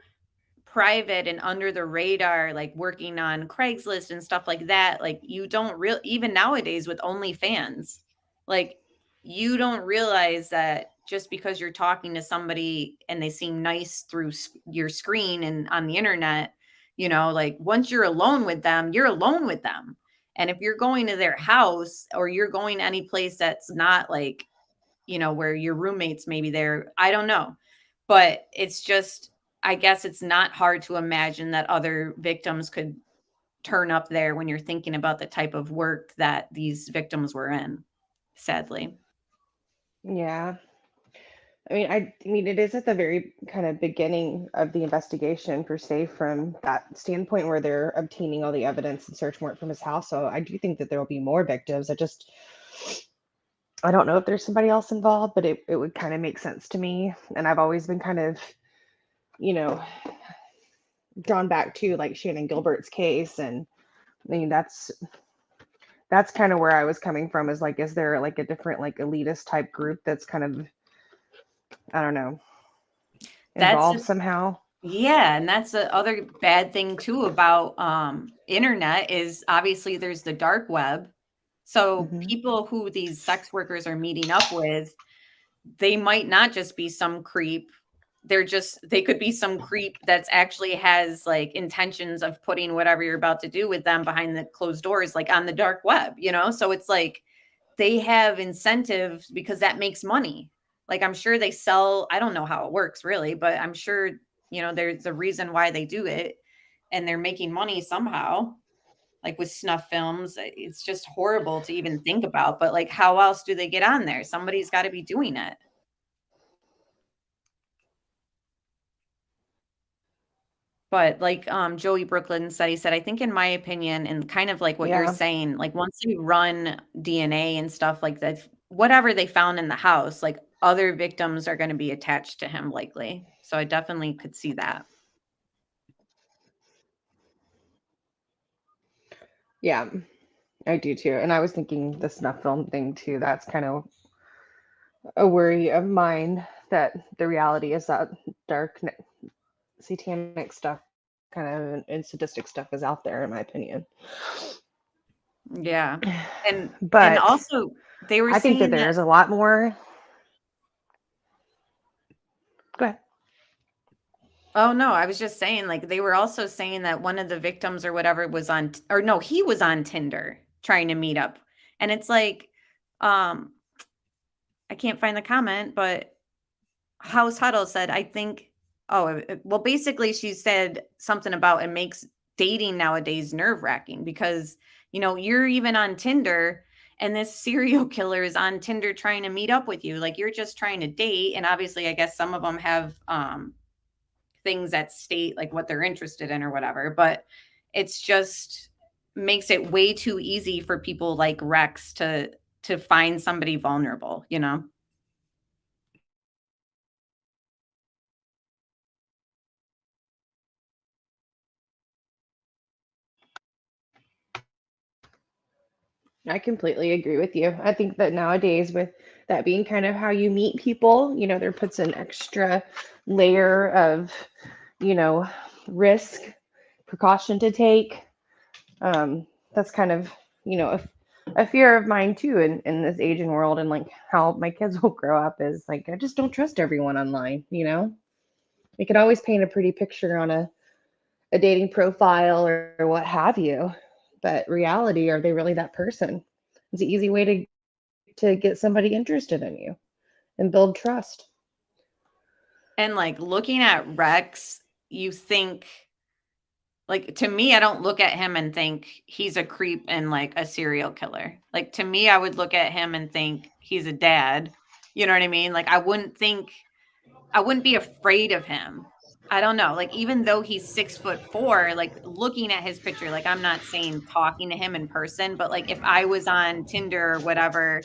private and under the radar, like working on Craigslist and stuff like that. Like you don't even nowadays with OnlyFans, like you don't realize that just because you're talking to somebody and they seem nice through your screen and on the internet, you know, like once you're alone with them, you're alone with them. And if you're going to their house or you're going any place that's not like, you know, where your roommates maybe there, I don't know. But it's just, I guess it's not hard to imagine that other victims could turn up there when you're thinking about the type of work that these victims were in, sadly. Yeah. I mean, it is at the very kind of beginning of the investigation per se, from that standpoint where they're obtaining all the evidence and search warrant from his house. So I do think that there will be more victims. I don't know if there's somebody else involved, but it would kind of make sense to me. And I've always been kind of, you know, drawn back to like Shannon Gilbert's case. And I mean, that's kind of where I was coming from, is like, is there like a different like elitist type group that's kind of, I don't know, involved somehow? Yeah, and that's the other bad thing too about internet is obviously there's the dark web. So people who these sex workers are meeting up with, they might not just be some creep. They could be some creep that's actually has like intentions of putting whatever you're about to do with them behind the closed doors, like on the dark web, you know? So it's like they have incentives because that makes money. Like I'm sure they sell, I don't know how it works really, but I'm sure, you know, there's a reason why they do it and they're making money somehow. Like with snuff films, it's just horrible to even think about, but like how else do they get on there? Somebody's got to be doing it. But like Joey Brooklyn said, he said, I think in my opinion, and kind of like what you're saying, like once you run DNA and stuff like that, whatever they found in the house, like other victims are going to be attached to him likely. So I definitely could see that. Yeah, I do too. And I was thinking the snuff film thing too. That's kind of a worry of mine, that the reality is that dark satanic stuff kind of and sadistic stuff is out there, in my opinion. Yeah. And But also they were I think that saying there is a lot more. Go ahead. Oh no, I was just saying like they were also saying that one of the victims or whatever was on or no, he was on Tinder trying to meet up. And it's like I can't find the comment, but House Huddle said, I think, well, basically, she said something about it makes dating nowadays nerve wracking because, you know, you're even on Tinder and this serial killer is on Tinder trying to meet up with you. Like you're just trying to date. And obviously, I guess some of them have things that state like what they're interested in or whatever, but it's just makes it way too easy for people like Rex to find somebody vulnerable, you know? I completely agree with you. I think that nowadays, with that being kind of how you meet people, you know, there puts an extra layer of, you know, risk, precaution to take. That's kind of, you know, a fear of mine too in this aging world, and like how my kids will grow up is like, I just don't trust everyone online, you know? We could always paint a pretty picture on a dating profile or what have you, but reality, are they really that person? It's an easy way to get somebody interested in you and build trust. And like looking at Rex, you think like to me, I don't look at him and think he's a creep and like a serial killer. Like to me, I would look at him and think he's a dad. You know what I mean? Like I wouldn't be afraid of him. I don't know. Like even though he's 6'4", like looking at his picture, like I'm not saying talking to him in person, but like if I was on Tinder or whatever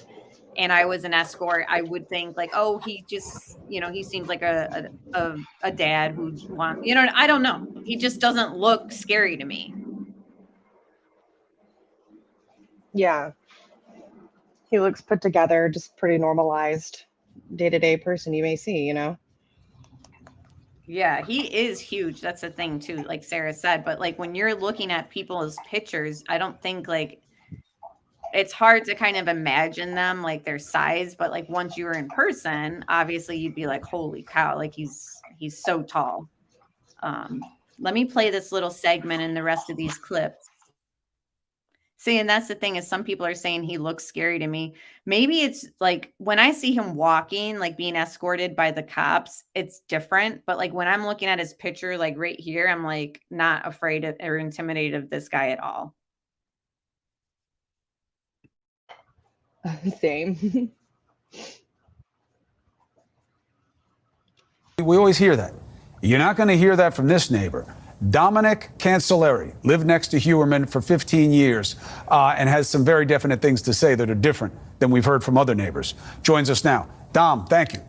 and I was an escort, I would think like, oh, he just, you know, he seems like a dad who want, you know, I don't know. He just doesn't look scary to me. Yeah. He looks put together, just pretty normalized day-to-day person you may see, you know? Yeah, he is huge. That's the thing too, like Sarah said. But like when you're looking at people's pictures, I don't think like it's hard to kind of imagine them like their size, but like once you were in person, obviously you'd be like, holy cow, like he's so tall. Let me play this little segment in the rest of these clips. See, and that's the thing is some people are saying he looks scary to me. Maybe it's like when I see him walking, like being escorted by the cops, it's different. But like when I'm looking at his picture, like right here, I'm like not afraid of or intimidated of this guy at all. Same. We always hear that. You're not going to hear that from this neighbor. Dominic Cancelleri lived next to Huermann for 15 years and has some very definite things to say that are different than we've heard from other neighbors. Joins us now. Dom, thank you.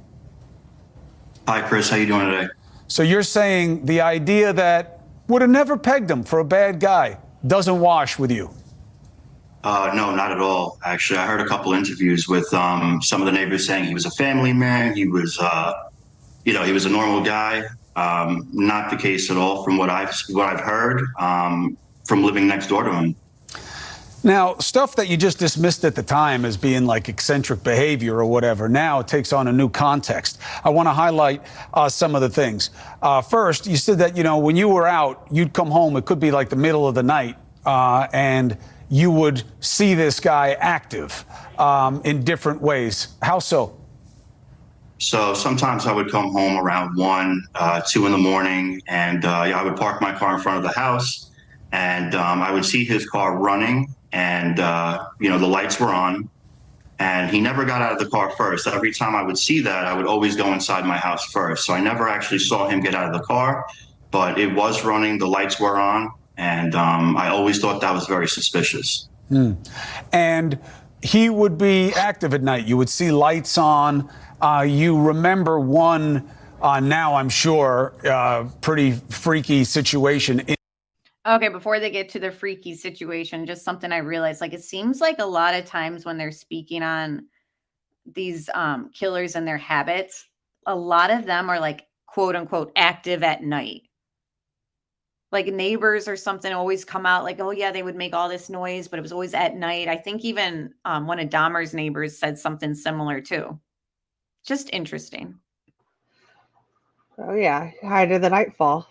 Hi, Chris. How you doing today? So you're saying the idea that would have never pegged him for a bad guy doesn't wash with you? No, not at all. Actually, I heard a couple interviews with some of the neighbors saying he was a family man. He was, he was a normal guy. Not the case at all from what I've heard from living next door to him. Now, stuff that you just dismissed at the time as being like eccentric behavior or whatever, now it takes on a new context. I want to highlight some of the things. First, you said that, when you were out, you'd come home, it could be like the middle of the night, and you would see this guy active in different ways. How so? So sometimes I would come home around 1, 2 in the morning, and I would park my car in front of the house, and I would see his car running, and the lights were on, and he never got out of the car first. Every time I would see that, I would always go inside my house first. So I never actually saw him get out of the car, but it was running, the lights were on, and I always thought that was very suspicious. And he would be active at night. You would see lights on. You remember one, now I'm sure, pretty freaky situation. Okay, before they get to the freaky situation, just something I realized, like, it seems like a lot of times when they're speaking on these killers and their habits, a lot of them are like, quote unquote, active at night. Like neighbors or something always come out like, oh yeah, they would make all this noise, but it was always at night. I think even one of Dahmer's neighbors said something similar too. Just interesting. Oh yeah, hide in the nightfall.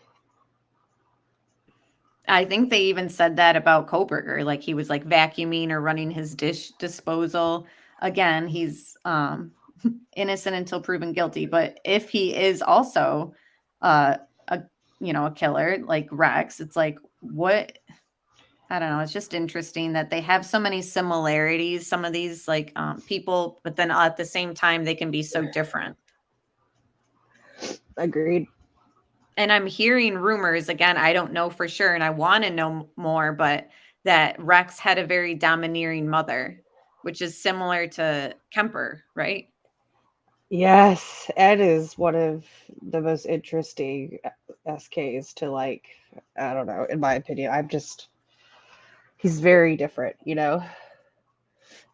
I think they even said that about Koberger, like he was like vacuuming or running his dish disposal. Again, he's innocent until proven guilty. But if he is also a killer like Rex, it's like, what? I don't know. It's just interesting that they have so many similarities, some of these like people, but then at the same time, they can be so different. Agreed. And I'm hearing rumors, again, I don't know for sure, and I want to know more, but that Rex had a very domineering mother, which is similar to Kemper, right? Yes, Ed is one of the most interesting SKs to like, I don't know, in my opinion. He's very different, and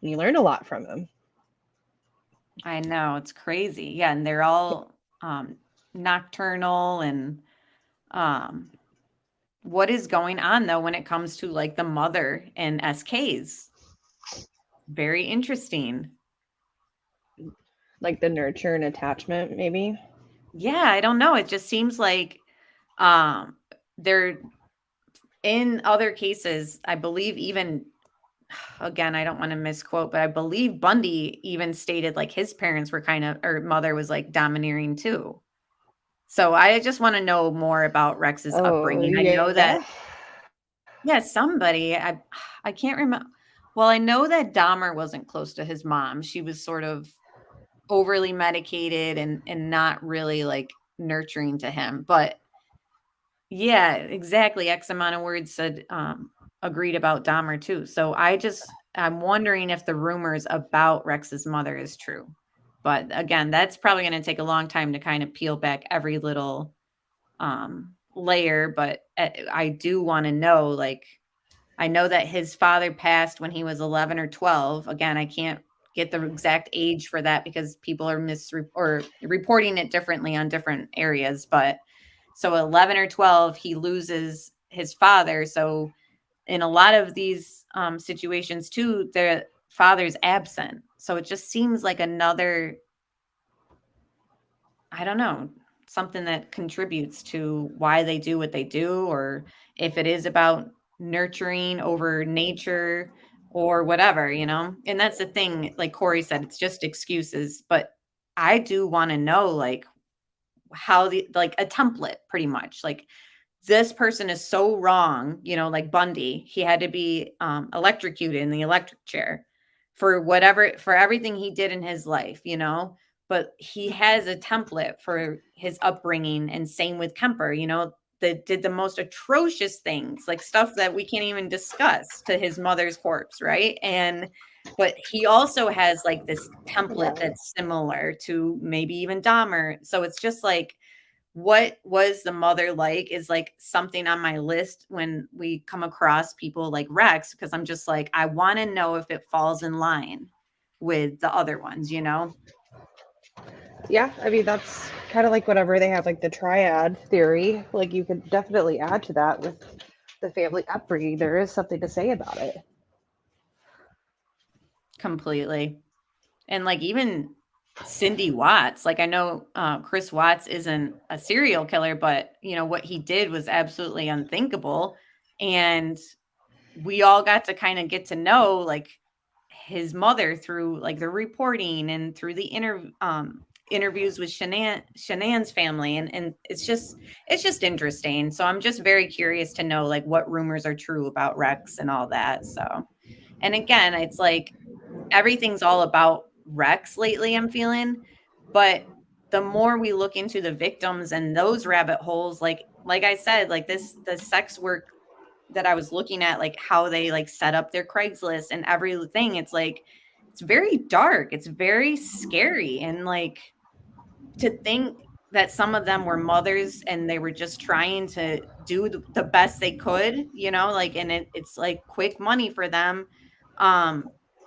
you learn a lot from him. I know, it's crazy. Yeah, and they're all nocturnal and what is going on though when it comes to like the mother and SKs? Very interesting. Like the nurture and attachment, maybe? Yeah, I don't know. It just seems like they're in other cases, I believe even, again, I don't want to misquote, but I believe Bundy even stated like his parents were or mother was like domineering too. So I just want to know more about Rex's upbringing. I know that, somebody, I can't remember. Well, I know that Dahmer wasn't close to his mom. She was sort of overly medicated and not really like nurturing to him. But yeah, exactly. X amount of words said, agreed about Dahmer too. So I'm wondering if the rumors about Rex's mother is true. But again, that's probably going to take a long time to kind of peel back every little layer. But I do want to know, like, I know that his father passed when he was 11 or 12. Again, I can't get the exact age for that because people are reporting it differently on different areas. But so 11 or 12, he loses his father. So in a lot of these situations too, the father's absent. So it just seems like another, I don't know, something that contributes to why they do what they do, or if it is about nurturing over nature or whatever, and that's the thing, like Corey said, it's just excuses, but I do want to know like how like a template pretty much, like this person is so wrong, like Bundy, he had to be electrocuted in the electric chair for everything he did in his life, but he has a template for his upbringing, and same with Kemper, that did the most atrocious things, like stuff that we can't even discuss, to his mother's corpse, right? But he also has like this template that's similar to maybe even Dahmer. So it's just like, what was the mother like is like something on my list when we come across people like Rex, because I'm just like, I want to know if it falls in line with the other ones, Yeah, I mean, that's kind of like whatever they have, like the triad theory. Like, you could definitely add to that with the family upbringing. There is something to say about it. Completely. And like even Cindy Watts, like I know Chris Watts isn't a serial killer, but what he did was absolutely unthinkable. And we all got to kind of get to know like his mother through like the reporting and through the interviews with Shannan's family. And it's just interesting. So I'm just very curious to know like what rumors are true about Rex and all that. So, and again, it's like everything's all about Rex lately, I'm feeling, but the more we look into the victims and those rabbit holes, like I said, like the sex work that I was looking at, like how they like set up their Craigslist and everything, it's like, it's very dark. It's very scary. And like to think that some of them were mothers and they were just trying to do the best they could, like, and it's like quick money for them.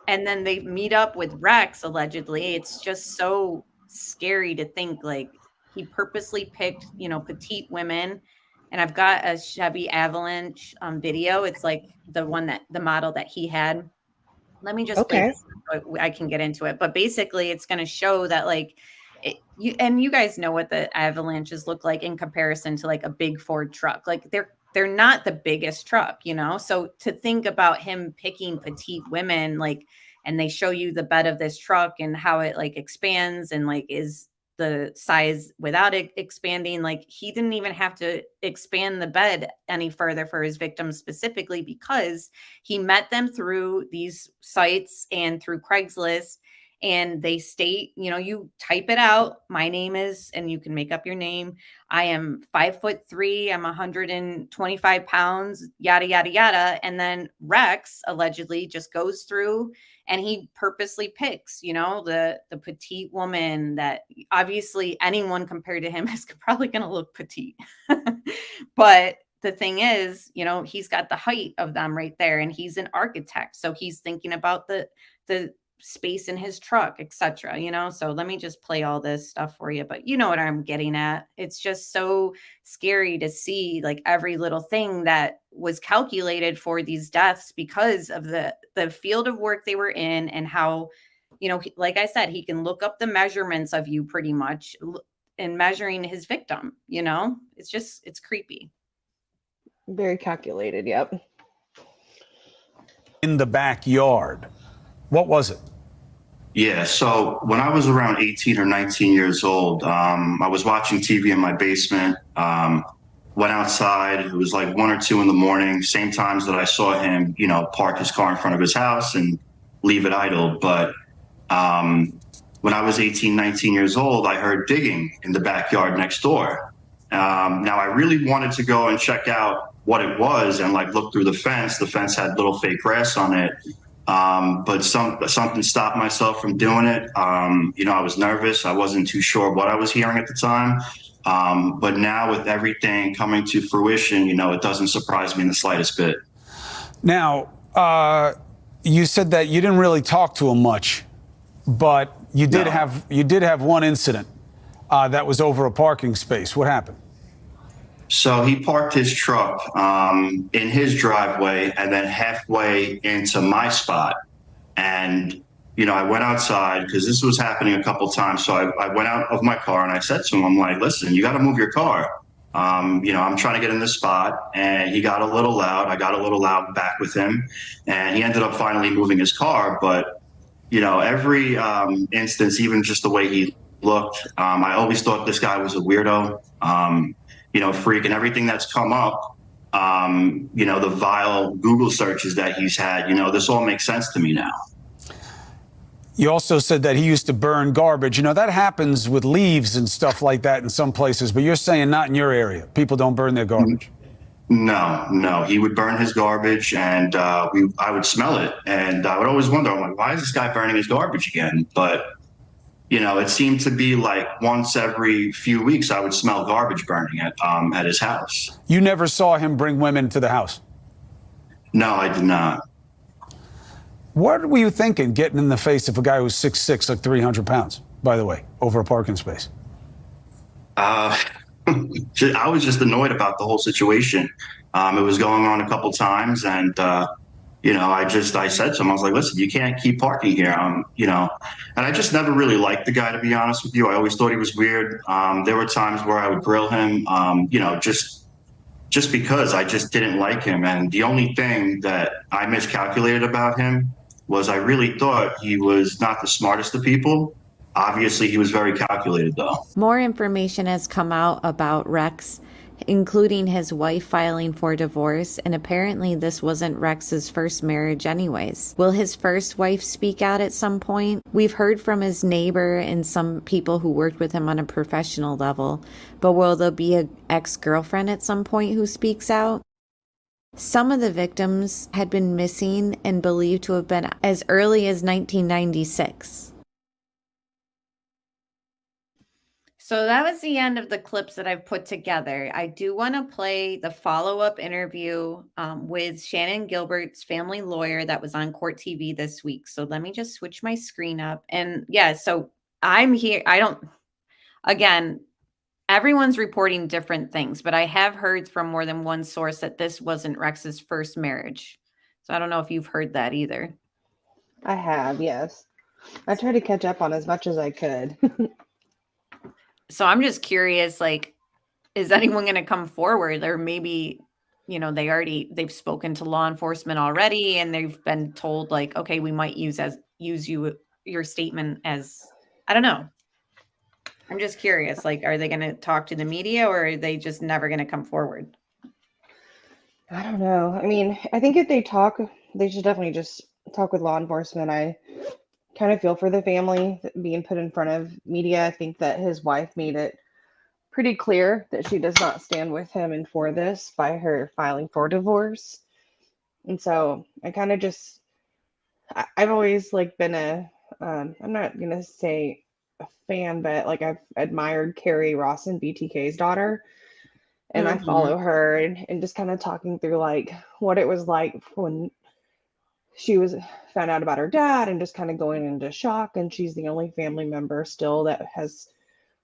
And then they meet up with Rex, allegedly. It's just so scary to think like he purposely picked, petite women. And I've got a Chevy Avalanche video. It's like the model that he had. Let me just play this so I can get into it. But basically, it's going to show that like you guys know what the Avalanches look like in comparison to like a big Ford truck. Like they're not the biggest truck, So to think about him picking petite women, like, and they show you the bed of this truck and how it like expands and like is the size without it expanding. Like he didn't even have to expand the bed any further for his victims specifically, because he met them through these sites and through Craigslist. And they state, you type it out. My name is, and you can make up your name. I am 5'3". I'm 125 pounds, yada, yada, yada. And then Rex allegedly just goes through and he purposely picks, the petite woman that obviously anyone compared to him is probably going to look petite. But the thing is, he's got the height of them right there, and he's an architect. So he's thinking about the space in his truck, etc. So let me just play all this stuff for you, but you know what I'm getting at. It's just so scary to see like every little thing that was calculated for these deaths because of the field of work they were in, and how, like I said, he can look up the measurements of you pretty much in measuring his victim. It's creepy. Very calculated. Yep. In the backyard. What was it? Yeah, so when I was around 18 or 19 years old, I was watching TV in my basement, went outside. It was like 1 or 2 in the morning, same times that I saw him, park his car in front of his house and leave it idle. But when I was 18, 19 years old, I heard digging in the backyard next door. Now, I really wanted to go and check out what it was and like look through the fence. The fence had little fake grass on it. But something stopped myself from doing it. I was nervous. I wasn't too sure what I was hearing at the time. But now with everything coming to fruition, it doesn't surprise me in the slightest bit. Now, you said that you didn't really talk to him much, but you did have one incident that was over a parking space. What happened? So he parked his truck in his driveway and then halfway into my spot. And, I went outside because this was happening a couple times. So I went out of my car and I said to him, I'm like, listen, you got to move your car. I'm trying to get in this spot. And he got a little loud. I got a little loud back with him. And he ended up finally moving his car. But, every instance, even just the way he looked, I always thought this guy was a weirdo. Freak, and everything that's come up, the vile Google searches that he's had, this all makes sense to me now. You also said that he used to burn garbage. You know, that happens with leaves and stuff like that in some places, but you're saying not in your area. People don't burn their garbage. No. He would burn his garbage, and I would smell it, and I would always wonder, I'm like, why is this guy burning his garbage again? But you know, it seemed to be like once every few weeks I would smell garbage burning at his house. You never saw him bring women to the house? No, I did not. What were you thinking, getting in the face of a guy who's 6'6", like 300 pounds, by the way, over a parking space? I was just annoyed about the whole situation. It was going on a couple times, and you know, I said to him, I was like, listen, you can't keep parking here. You know, and I just never really liked the guy, to be honest with you. I always thought he was weird. There were times where I would grill him, you know, just because I just didn't like him. And the only thing that I miscalculated about him was I really thought he was not the smartest of people. Obviously, he was very calculated, though. More information has come out about Rex, including his wife filing for divorce, and apparently this wasn't Rex's first marriage anyways. Will his first wife speak out at some point? We've heard from his neighbor and some people who worked with him on a professional level, but will there be an ex-girlfriend at some point who speaks out? Some of the victims had been missing and believed to have been as early as 1996. So that was the end of the clips that I've put together. I do want to play the follow-up interview with Shannon Gilbert's family lawyer that was on Court TV this week. So let me just switch my screen up. And yeah, so I'm here. Again, everyone's reporting different things, but I have heard from more than one source that this wasn't Rex's first marriage. So I don't know if you've heard that either. I have, yes. I tried to catch up on as much as I could. So I'm just curious, like, is anyone going to come forward? Or maybe, you know, they've spoken to law enforcement already and they've been told like, okay, we might use your statement as, I don't know. I'm just curious, like, are they going to talk to the media or are they just never going to come forward? I don't know. I mean, I think if they talk, they should definitely just talk with law enforcement. I kind of feel for the family being put in front of media. I think that his wife made it pretty clear that she does not stand with him and for this by her filing for divorce. And so I kind of just, I've always like been I'm not going to say a fan, but like I've admired Carrie Rawson, BTK's daughter. And I follow her and just kind of talking through like what it was like when she was found out about her dad and just kind of going into shock. And she's the only family member still that has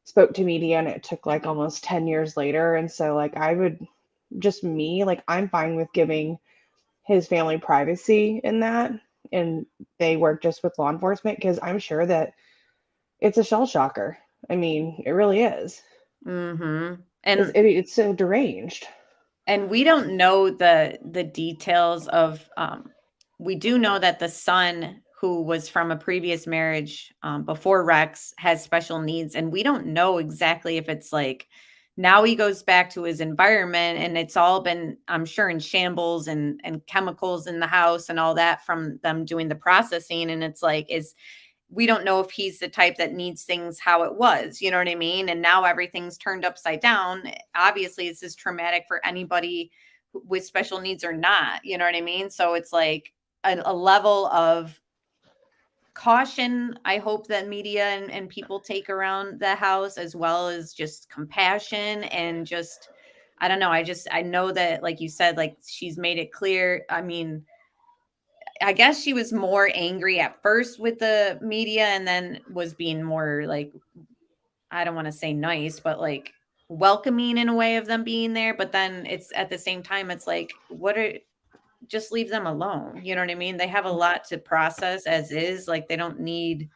spoke to media, and it took like almost 10 years later. And so like I'm fine with giving his family privacy in that. And they work just with law enforcement because I'm sure that it's a shell shocker. I mean, it really is. And it's so deranged. And we don't know the details of, we do know that the son who was from a previous marriage before Rex has special needs. And we don't know exactly if it's like, now he goes back to his environment and it's all been, I'm sure, in shambles and chemicals in the house and all that from them doing the processing. And it's like, we don't know if he's the type that needs things how it was, you know what I mean? And now everything's turned upside down. Obviously, this is traumatic for anybody with special needs or not, you know what I mean? So it's like a level of caution, I hope that media and people take around the house, as well as just compassion and just, I don't know. I know that, like you said, like she's made it clear. I mean, I guess she was more angry at first with the media and then was being more like, I don't want to say nice, but like welcoming in a way of them being there. But then it's at the same time, it's like, just leave them alone. You know what I mean? They have a lot to process as is. Like they don't need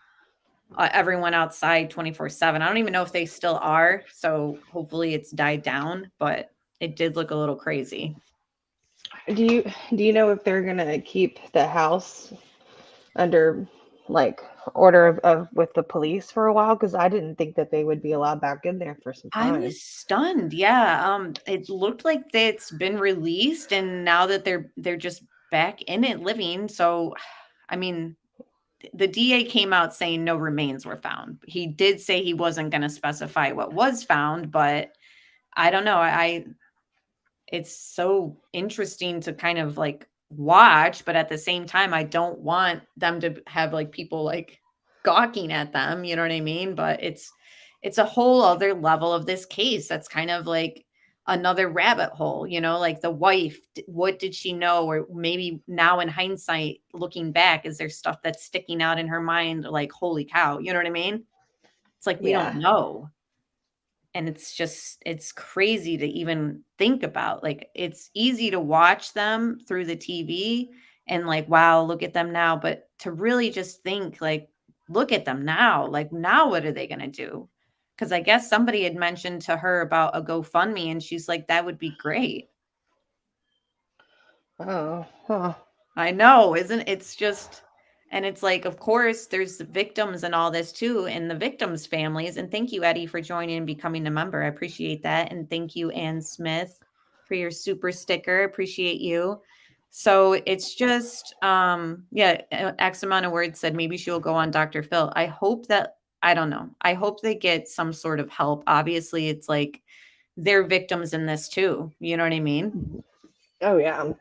everyone outside 24/7. I don't even know if they still are. So hopefully it's died down, but it did look a little crazy. Do you know if they're gonna keep the house under like order of with the police for a while? Because I didn't think that they would be allowed back in there for some time. I was stunned. Yeah. It looked like it's been released and now that they're just back in it living. So I mean, the DA came out saying no remains were found. He did say he wasn't going to specify what was found, but I don't know. It's so interesting to kind of like watch, but at the same time, I don't want them to have like people like gawking at them, you know what I mean? But it's a whole other level of this case that's kind of like another rabbit hole, you know, like the wife, what did she know? Or maybe now in hindsight, looking back, is there stuff that's sticking out in her mind like, holy cow, you know what I mean? It's like we don't know. And it's crazy to even think about. Like, it's easy to watch them through the TV and like, wow, look at them now. But to really just think like, look at them now. Like, now what are they going to do? Because I guess somebody had mentioned to her about a GoFundMe and she's like, that would be great. Oh, huh. I know, isn't it's just, and it's like, of course, there's victims and all this too, and the victims' families. And thank you, Eddie, for joining and becoming a member. I appreciate that. And thank you, Ann Smith, for your super sticker. Appreciate you. So it's just, yeah, X amount of words said maybe she'll go on Dr. Phil. I hope that, I don't know. I hope they get some sort of help. Obviously, it's like they're victims in this too. You know what I mean? Oh, yeah.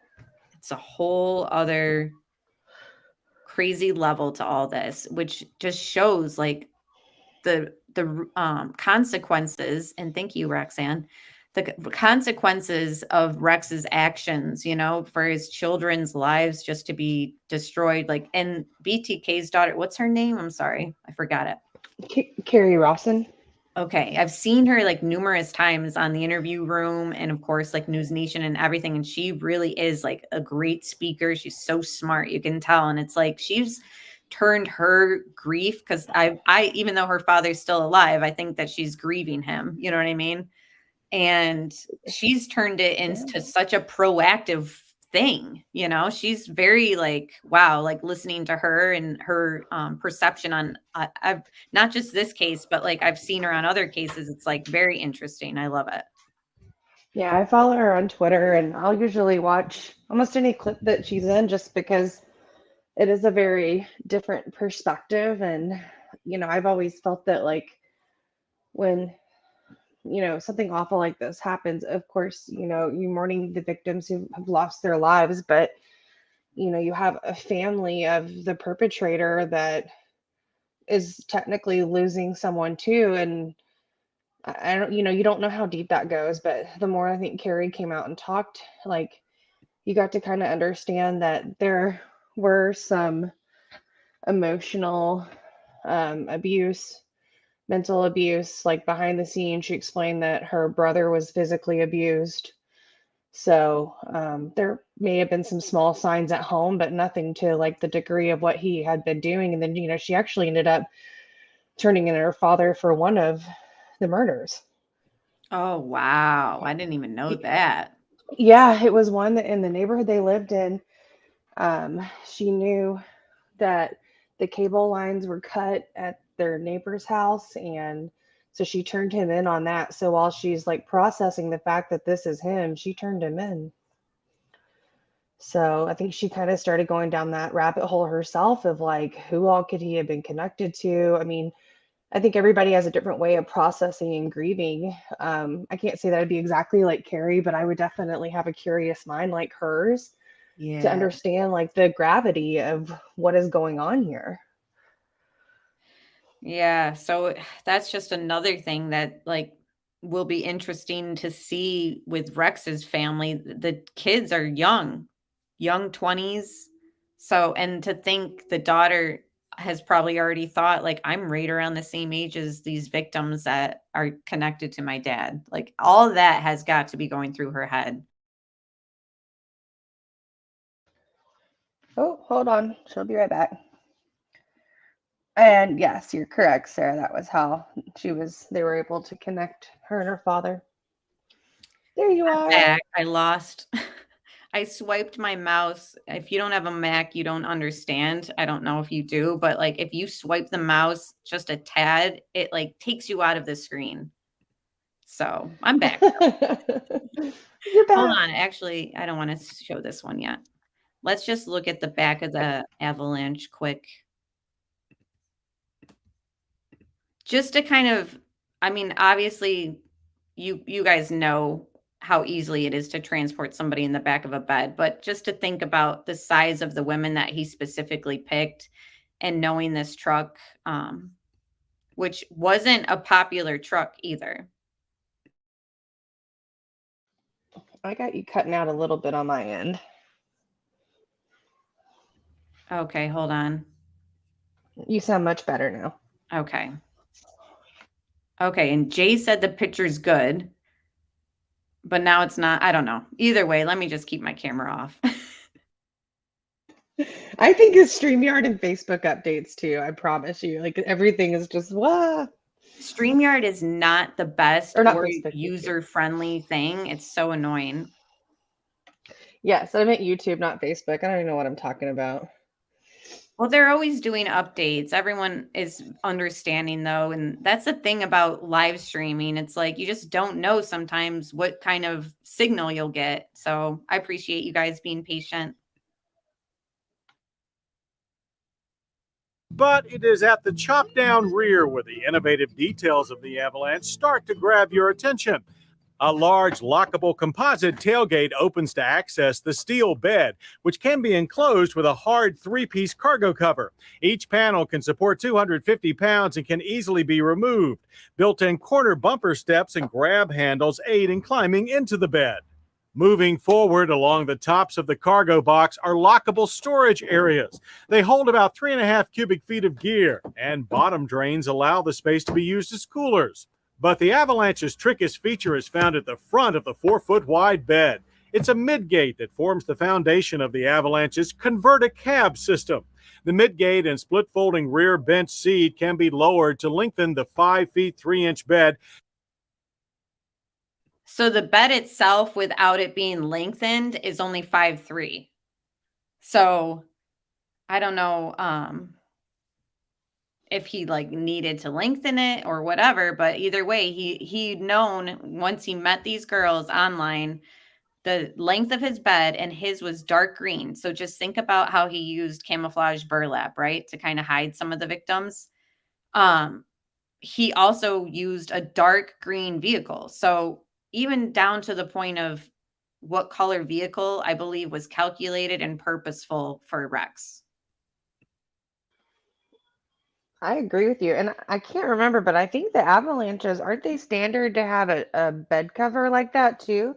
It's a whole other crazy level to all this, which just shows like the consequences. And thank you, Roxanne. The consequences of Rex's actions, you know, for his children's lives just to be destroyed. Like, and BTK's daughter, what's her name? I'm sorry, I forgot it. Carrie Rawson. Okay, I've seen her like numerous times on the Interview Room and of course like News Nation and everything, and she really is like a great speaker. She's so smart, you can tell, and it's like she's turned her grief, because I even though her father's still alive, I think that she's grieving him, you know what I mean? And she's turned it into such a proactive thing, you know. She's very like, wow, like listening to her and her perception on I've not just this case, but like I've seen her on other cases. It's like very interesting. I love it. Yeah, I follow her on Twitter and I'll usually watch almost any clip that she's in just because it is a very different perspective. And, you know, I've always felt that like when, you know, something awful like this happens, of course, you know, you mourning the victims who have lost their lives, but, you know, you have a family of the perpetrator that is technically losing someone too. And I don't, you know, you don't know how deep that goes, but the more I think Carrie came out and talked, like, you got to kind of understand that there were some emotional abuse, mental abuse, like behind the scenes. She explained that her brother was physically abused. So there may have been some small signs at home, but nothing to like the degree of what he had been doing. And then, you know, she actually ended up turning in her father for one of the murders. Oh, wow. I didn't even know that. Yeah, it was one that in the neighborhood they lived in. She knew that the cable lines were cut at their neighbor's house, and so she turned him in on that. So while she's like processing the fact that this is him, she turned him in. So I think she kind of started going down that rabbit hole herself of like, who all could he have been connected to? I mean, I think everybody has a different way of processing and grieving. I can't say that I'd be exactly like Carrie, but I would definitely have a curious mind like hers to understand like the gravity of what is going on here. Yeah, so that's just another thing that like will be interesting to see with Rex's family. The kids are young 20s. So, and to think the daughter has probably already thought like, I'm right around the same age as these victims that are connected to my dad. Like all of that has got to be going through her head. Oh, hold on. She'll be right back. And yes, you're correct, Sarah. That was how they were able to connect her and her father. There you are. Back. I lost. I swiped my mouse. If you don't have a Mac, you don't understand. I don't know if you do, but like if you swipe the mouse just a tad, it like takes you out of the screen. So I'm back. You're back. Hold on. Actually, I don't want to show this one yet. Let's just look at the back of the Avalanche quick. just to kind of, I mean, obviously you guys know how easily it is to transport somebody in the back of a bed, but just to think about the size of the women that he specifically picked and knowing this truck, which wasn't a popular truck either. I got you cutting out a little bit on my end. Okay, hold on. You sound much better now. Okay. Okay, and Jay said the picture's good, but now it's not. I don't know. Either way, let me just keep my camera off. I think it's StreamYard and Facebook updates too. I promise you. Like everything is just StreamYard is not the best Or not or Facebook, YouTube. user-friendly thing. It's so annoying. Yes, I meant YouTube, not Facebook. I don't even know what I'm talking about. Well, they're always doing updates. Everyone is understanding though, and that's the thing about live streaming. It's like you just don't know sometimes what kind of signal you'll get. So I appreciate you guys being patient. But it is at the chop down rear where the innovative details of the Avalanche start to grab your attention. A large lockable composite tailgate opens to access the steel bed, which can be enclosed with a hard 3-piece cargo cover. Each panel can support 250 pounds and can easily be removed. Built-in corner bumper steps and grab handles aid in climbing into the bed. Moving forward along the tops of the cargo box are lockable storage areas. They hold about 3.5 cubic feet of gear, and bottom drains allow the space to be used as coolers. But the Avalanche's trickiest feature is found at the front of the 4-foot-wide bed. It's a midgate that forms the foundation of the Avalanche's convert-a-cab system. The midgate and split-folding rear bench seat can be lowered to lengthen the 5 feet 3-inch bed. So the bed itself, without it being lengthened, is only 5'3". So I don't know if he like needed to lengthen it or whatever, but either way, he'd known once he met these girls online, the length of his bed, and his was dark green. So just think about how he used camouflage burlap, right? To kind of hide some of the victims. He also used a dark green vehicle. So even down to the point of what color vehicle, I believe, was calculated and purposeful for Rex. I agree with you. And I can't remember, but I think the Avalanches, aren't they standard to have a bed cover like that too?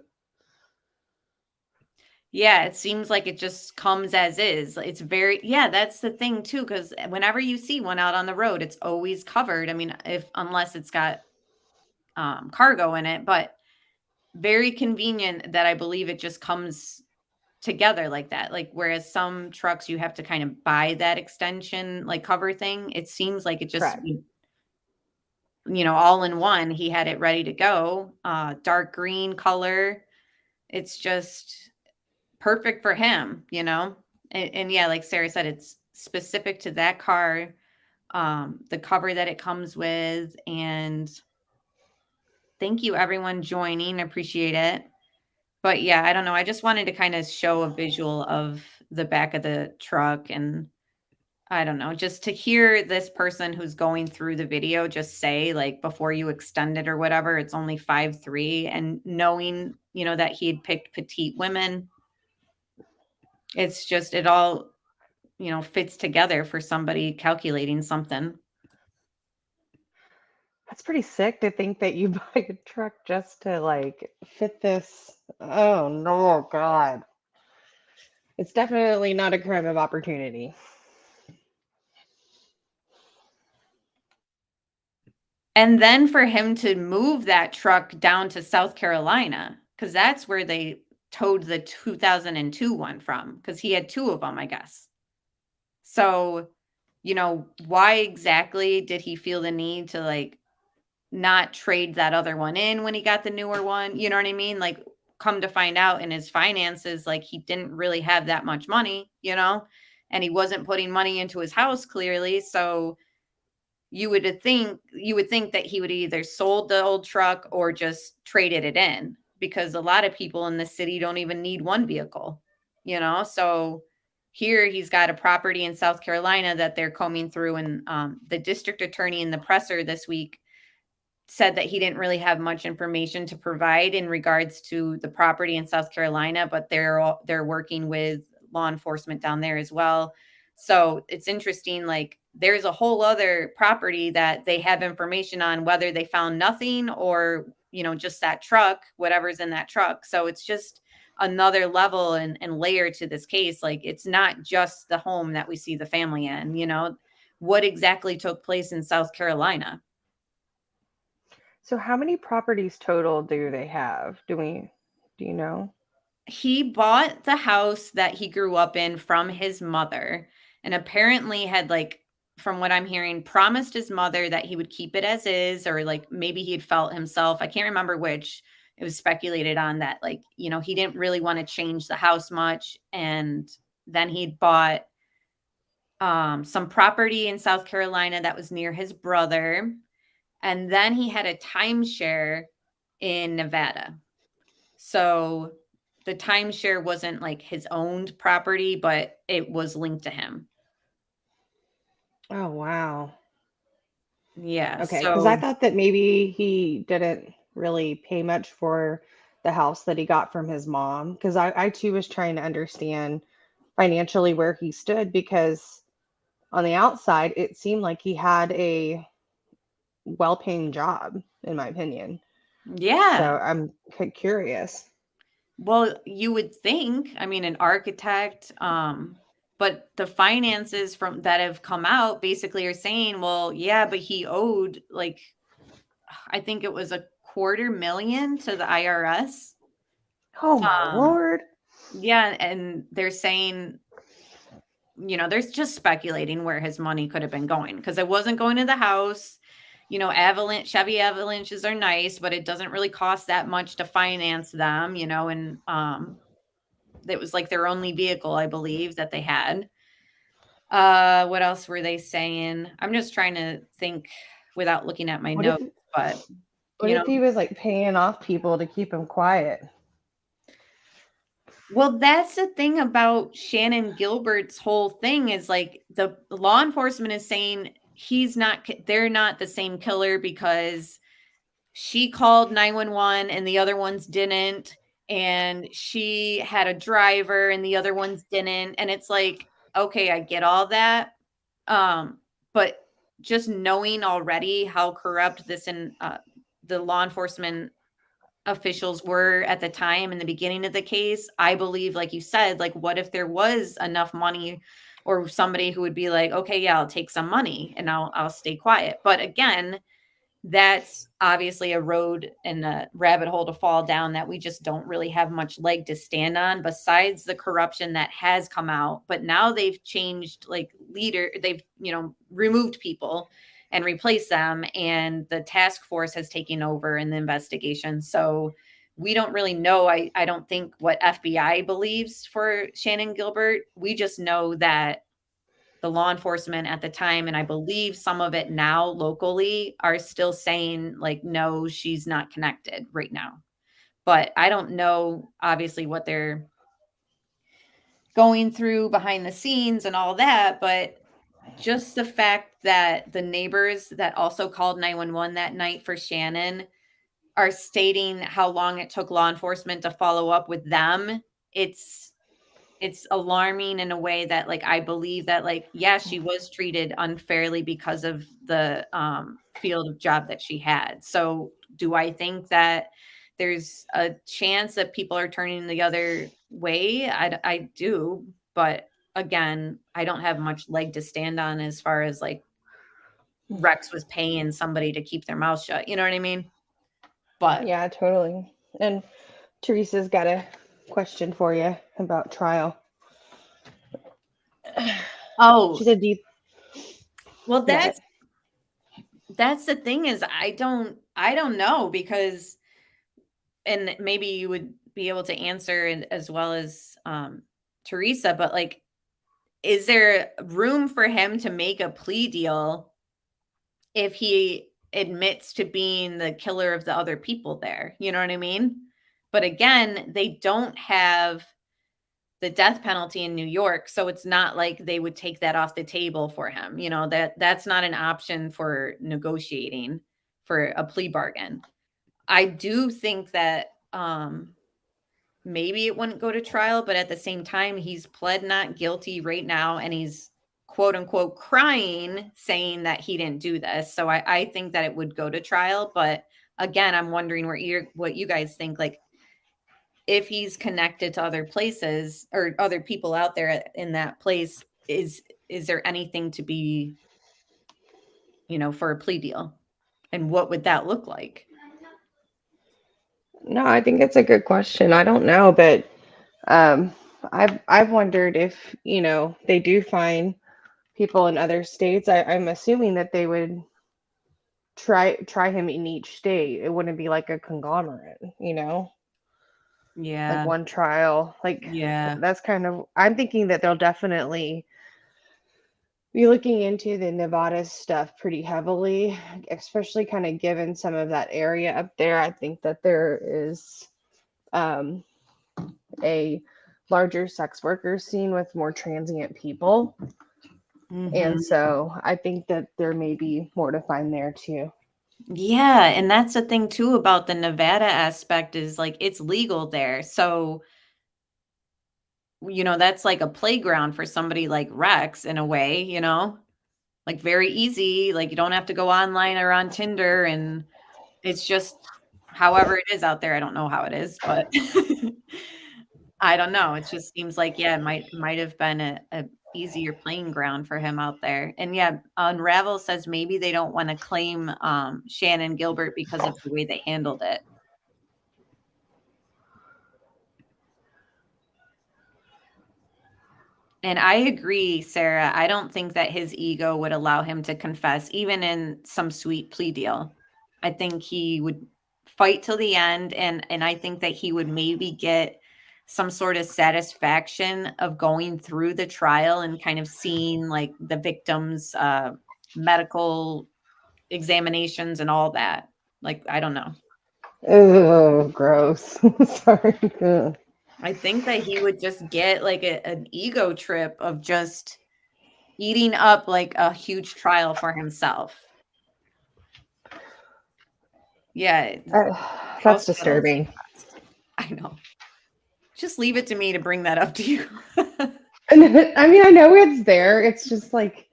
Yeah, it seems like it just comes as is. It's very, yeah, that's the thing too, because whenever you see one out on the road, it's always covered. I mean, unless it's got cargo in it, but very convenient that I believe it just comes together like that. Like, whereas some trucks you have to kind of buy that extension, like cover thing. It seems like it just, Correct. all in one. He had it ready to go. Dark green color. It's just perfect for him, and yeah, like Sarah said, it's specific to that car, the cover that it comes with. And thank you everyone joining. I appreciate it. But yeah, I don't know. I just wanted to kind of show a visual of the back of the truck. And I don't know, just to hear this person who's going through the video just say, like, before you extend it or whatever, it's only 5'3", and knowing, that he had picked petite women. It's just, it all, fits together for somebody calculating something. That's pretty sick to think that you buy a truck just to like fit this. Oh no, God. It's definitely not a crime of opportunity. And then for him to move that truck down to South Carolina, because that's where they towed the 2002 one from, because he had 2 of them, I guess. So, why exactly did he feel the need to like not trade that other one in when he got the newer one? You know what I mean? Like, come to find out in his finances, like he didn't really have that much money, and he wasn't putting money into his house clearly. So you would think that he would either sold the old truck or just traded it in, because a lot of people in the city don't even need one vehicle, so here he's got a property in South Carolina that they're combing through, and the district attorney in the presser this week said that he didn't really have much information to provide in regards to the property in South Carolina, but they're working with law enforcement down there as well. So it's interesting, like there's a whole other property that they have information on, whether they found nothing or, just that truck, whatever's in that truck. So it's just another level and layer to this case. Like it's not just the home that we see the family in, what exactly took place in South Carolina. So how many properties total do they have? Do you know? He bought the house that he grew up in from his mother, and apparently had, like, from what I'm hearing, promised his mother that he would keep it as is, or like maybe he had felt himself. I can't remember which. It was speculated on that, like, he didn't really want to change the house much. And then he'd bought some property in South Carolina that was near his brother. And then he had a timeshare in Nevada. So the timeshare wasn't like his owned property, but it was linked to him. Oh, wow. Yeah. Okay, because I thought that maybe he didn't really pay much for the house that he got from his mom. Because I too was trying to understand financially where he stood, because on the outside, it seemed like he had a well-paying job, in my opinion. Yeah. So I'm curious. Well, you would think, I mean, an architect, but the finances from that have come out basically are saying, well, yeah, but he owed like, I think it was $250,000 to the IRS. Oh my Lord. Yeah, and they're saying, they're just speculating where his money could have been going, because it wasn't going to the house. Chevy Avalanches are nice, but it doesn't really cost that much to finance them, and it was like their only vehicle, I believe, that they had. What else were they saying? I'm just trying to think without looking at my notes, but what if he was like paying off people to keep him quiet? Well, that's the thing about Shannon Gilbert's whole thing, is like the law enforcement is saying they're not the same killer, because she called 911 and the other ones didn't. And she had a driver and the other ones didn't. And it's like, okay, I get all that. But just knowing already how corrupt the law enforcement officials were at the time in the beginning of the case, I believe, like you said, like, what if there was enough money or somebody who would be like, okay, yeah, I'll take some money and I'll stay quiet. But again, that's obviously a road and a rabbit hole to fall down that we just don't really have much leg to stand on, besides the corruption that has come out. But now they've changed they've, removed people and replaced them, and the task force has taken over in the investigation. So we don't really know. I don't think what FBI believes for Shannan Gilbert. We just know that the law enforcement at the time, and I believe some of it now locally, are still saying like, no, she's not connected right now. But I don't know, obviously, what they're going through behind the scenes and all that. But just the fact that the neighbors that also called 911 that night for Shannan are stating how long it took law enforcement to follow up with them, it's alarming in a way that, like, I believe that, like, yeah, she was treated unfairly because of the field of job that she had. So do I think that there's a chance that people are turning the other way? I do. But again, I don't have much leg to stand on as far as like Rex was paying somebody to keep their mouth shut. You know what I mean? But yeah, totally. And Teresa's got a question for you about trial. Oh, she said, well, that's the thing, is I don't know, because, and maybe you would be able to answer as well as Teresa, but like, is there room for him to make a plea deal if he admits to being the killer of the other people there? You know what I mean? But again, they don't have the death penalty in New York. So it's not like they would take that off the table for him. You know, that's not an option for negotiating for a plea bargain. I do think that maybe it wouldn't go to trial, but at the same time, he's pled not guilty right now, and he's quote unquote crying, saying that he didn't do this. So I think that it would go to trial. But again, I'm wondering what you guys think. Like, if he's connected to other places or other people out there in that place, is there anything to be, you know, for a plea deal? And what would that look like? No, I think it's a good question. I don't know, but I've wondered if, you know, they do find people in other states. I'm assuming that they would try him in each state. It wouldn't be like a conglomerate, you know? Yeah. Like one trial. Like, yeah. That's kind of, I'm thinking that they'll definitely be looking into the Nevada stuff pretty heavily, especially kind of given some of that area up there. I think that there is a larger sex worker scene with more transient people. And so I think that there may be more to find there too. Yeah, and that's the thing too about the Nevada aspect is like it's legal there. So, you know, that's like a playground for somebody like Rex in a way, you know? Like very easy, like you don't have to go online or on Tinder, and it's just however it is out there. I don't know how it is, but I don't know. It just seems like, yeah, it might have been a easier playing ground for him out there. And yeah, Unravel says maybe they don't want to claim Shannon Gilbert because of the way they handled it. And I agree, Sarah. I don't think that his ego would allow him to confess, even in some sweet plea deal. I think he would fight till the end, and I think that he would maybe get some sort of satisfaction of going through the trial and kind of seeing like the victim's medical examinations and all that. Like, I don't know. Oh, gross. Sorry. I think that he would just get like an ego trip of just eating up like a huge trial for himself. Yeah. That's disturbing. I know. Just leave it to me to bring that up to you. I mean, I know it's there. It's just like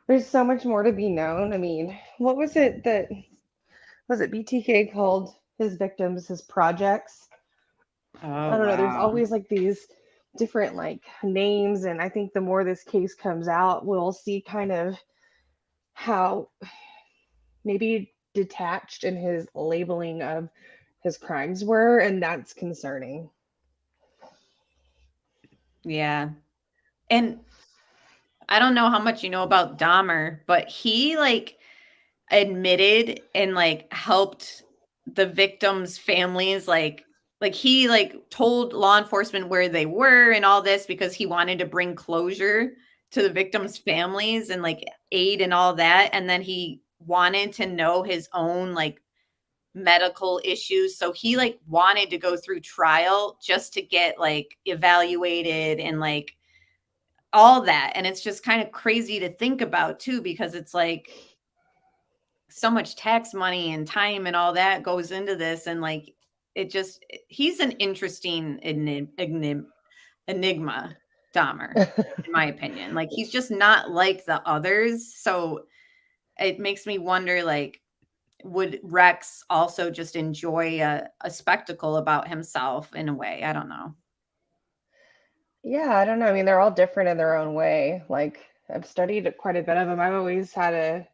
there's so much more to be known. I mean, what was it that was it BTK called his victims his projects? I don't know. There's always like these different like names, and I think the more this case comes out, we'll see kind of how maybe detached in his labeling of his crimes were, and that's concerning. Yeah. And I don't know how much you know about Dahmer, but he like admitted and like helped the victims' families like he like told law enforcement where they were and all this because he wanted to bring closure to the victims' families and like aid and all that. And then he wanted to know his own like medical issues. So he like wanted to go through trial just to get like evaluated and like all that. And it's just kind of crazy to think about too, because it's like so much tax money and time and all that goes into this. And like, he's an interesting enigma, Dahmer, in my opinion. Like, he's just not like the others. So it makes me wonder, like, would Rex also just enjoy a spectacle about himself in a way? I don't know. Yeah, I don't know. I mean, they're all different in their own way. Like, I've studied quite a bit of them. I've always had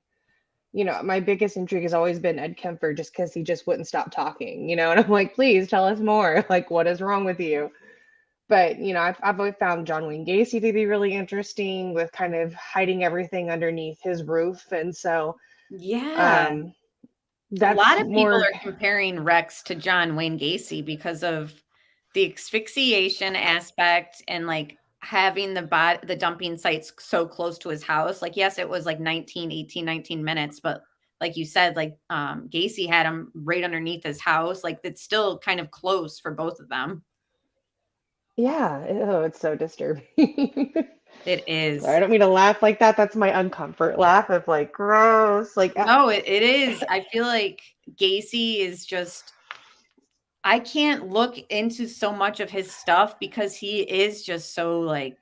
my biggest intrigue has always been Ed Kemper, just because he just wouldn't stop talking, and I'm like, please tell us more. Like, what is wrong with you? But, I've always found John Wayne Gacy to be really interesting with kind of hiding everything underneath his roof. And so, yeah, that's a lot of people are comparing Rex to John Wayne Gacy because of the asphyxiation aspect and like having the dumping sites so close to his house. Like, yes, it was like 18, 19 minutes, but like you said, like Gacy had him right underneath his house. Like, it's still kind of close for both of them. Yeah, oh, it's so disturbing. It Sorry, I is. don't mean to laugh like that. That's my uncomfort laugh of like gross. Like No, it is. I feel like Gacy is just, I can't look into so much of his stuff because he is just so like,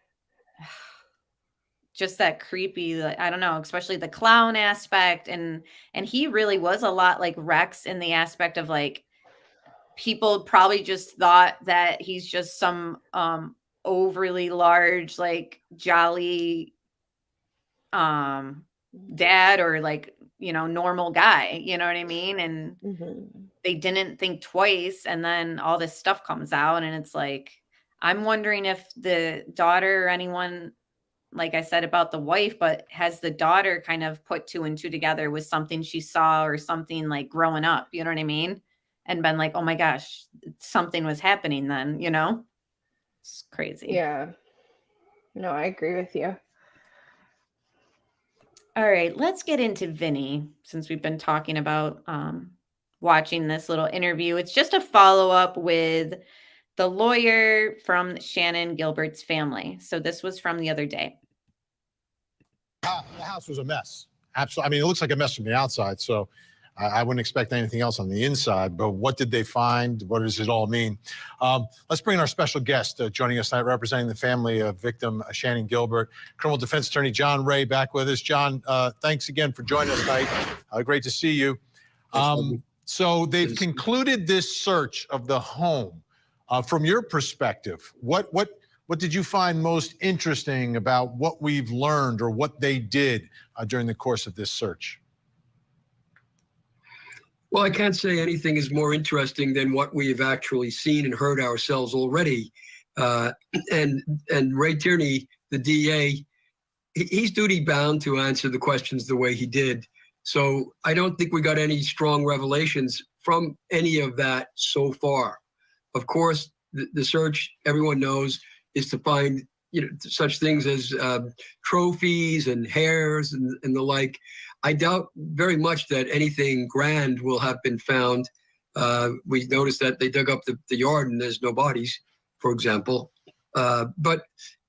just that creepy, like, I don't know, especially the clown aspect. And he really was a lot like Rex in the aspect of like, people probably just thought that he's just some overly large, like jolly dad or like, normal guy, you know what I mean? And they didn't think twice, and then all this stuff comes out, and it's like, I'm wondering if the daughter or anyone, like I said about the wife, but has the daughter kind of put two and two together with something she saw or something like growing up, you know what I mean? And been like, oh my gosh, something was happening then, It's crazy. Yeah. No, I agree with you. All right, let's get into Vinny, since we've been talking about watching this little interview. It's just a follow-up with the lawyer from Shannon Gilbert's family. So this was from the other day. The house was a mess. Absolutely. I mean, it looks like a mess from the outside, so I wouldn't expect anything else on the inside. But what did they find? What does it all mean? Let's bring in our special guest joining us tonight, representing the family of victim Shannon Gilbert, criminal defense attorney John Ray, back with us. John, thanks again for joining us tonight. Great to see you. So they've concluded this search of the home. From your perspective, what did you find most interesting about what we've learned or what they did during the course of this search? Well, I can't say anything is more interesting than what we have actually seen and heard ourselves already. And Ray Tierney, the DA, he's duty bound to answer the questions the way he did. So I don't think we got any strong revelations from any of that so far. Of course, the search, everyone knows, is to find such things as trophies and hairs and the like. I doubt very much that anything grand will have been found. We noticed that they dug up the yard and there's no bodies, for example. But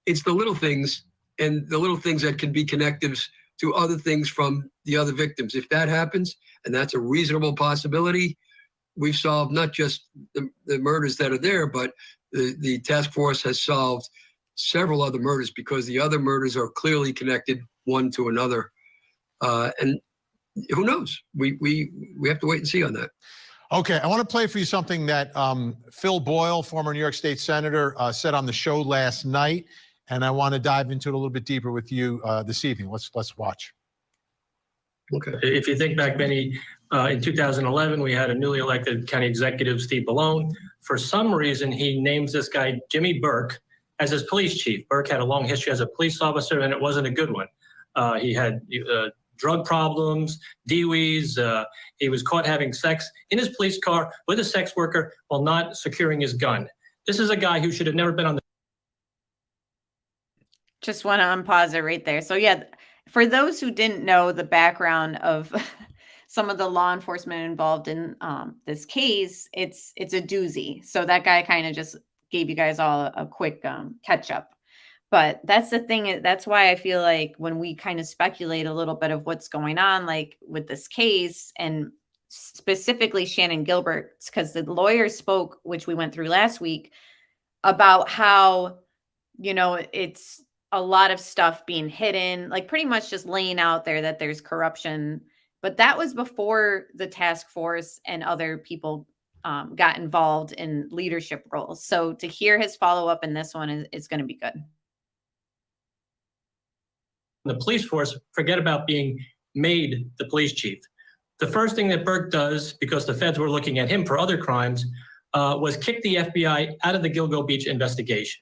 it's the little things, and the little things that can be connectives to other things from the other victims. If that happens, and that's a reasonable possibility, we've solved not just the murders that are there, but the task force has solved several other murders because the other murders are clearly connected one to another. And who knows? We have to wait and see on that. Okay, I want to play for you something that Phil Boyle, former New York State Senator, said on the show last night, and I want to dive into it a little bit deeper with you this evening. Let's watch. Okay. If you think back, Benny, in 2011, we had a newly elected county executive, Steve Ballone. For some reason, he names this guy, Jimmy Burke, as his police chief. Burke had a long history as a police officer, and it wasn't a good one. He had drug problems, DUIs. He was caught having sex in his police car with a sex worker while not securing his gun. This is a guy who should have never been on the... Just want to unpause it right there. So yeah, for those who didn't know the background of some of the law enforcement involved in this case, it's a doozy. So that guy kind of just gave you guys all a quick catch up. But that's the thing. That's why I feel like when we kind of speculate a little bit of what's going on, like with this case and specifically Shannon Gilbert, because the lawyer spoke, which we went through last week, about how, it's a lot of stuff being hidden, like pretty much just laying out there that there's corruption. But that was before the task force and other people got involved in leadership roles. So to hear his follow up in this one is going to be good. The police force, forget about being made the police chief. The first thing that Burke does, because the feds were looking at him for other crimes, was kick the FBI out of the Gilgo Beach investigation.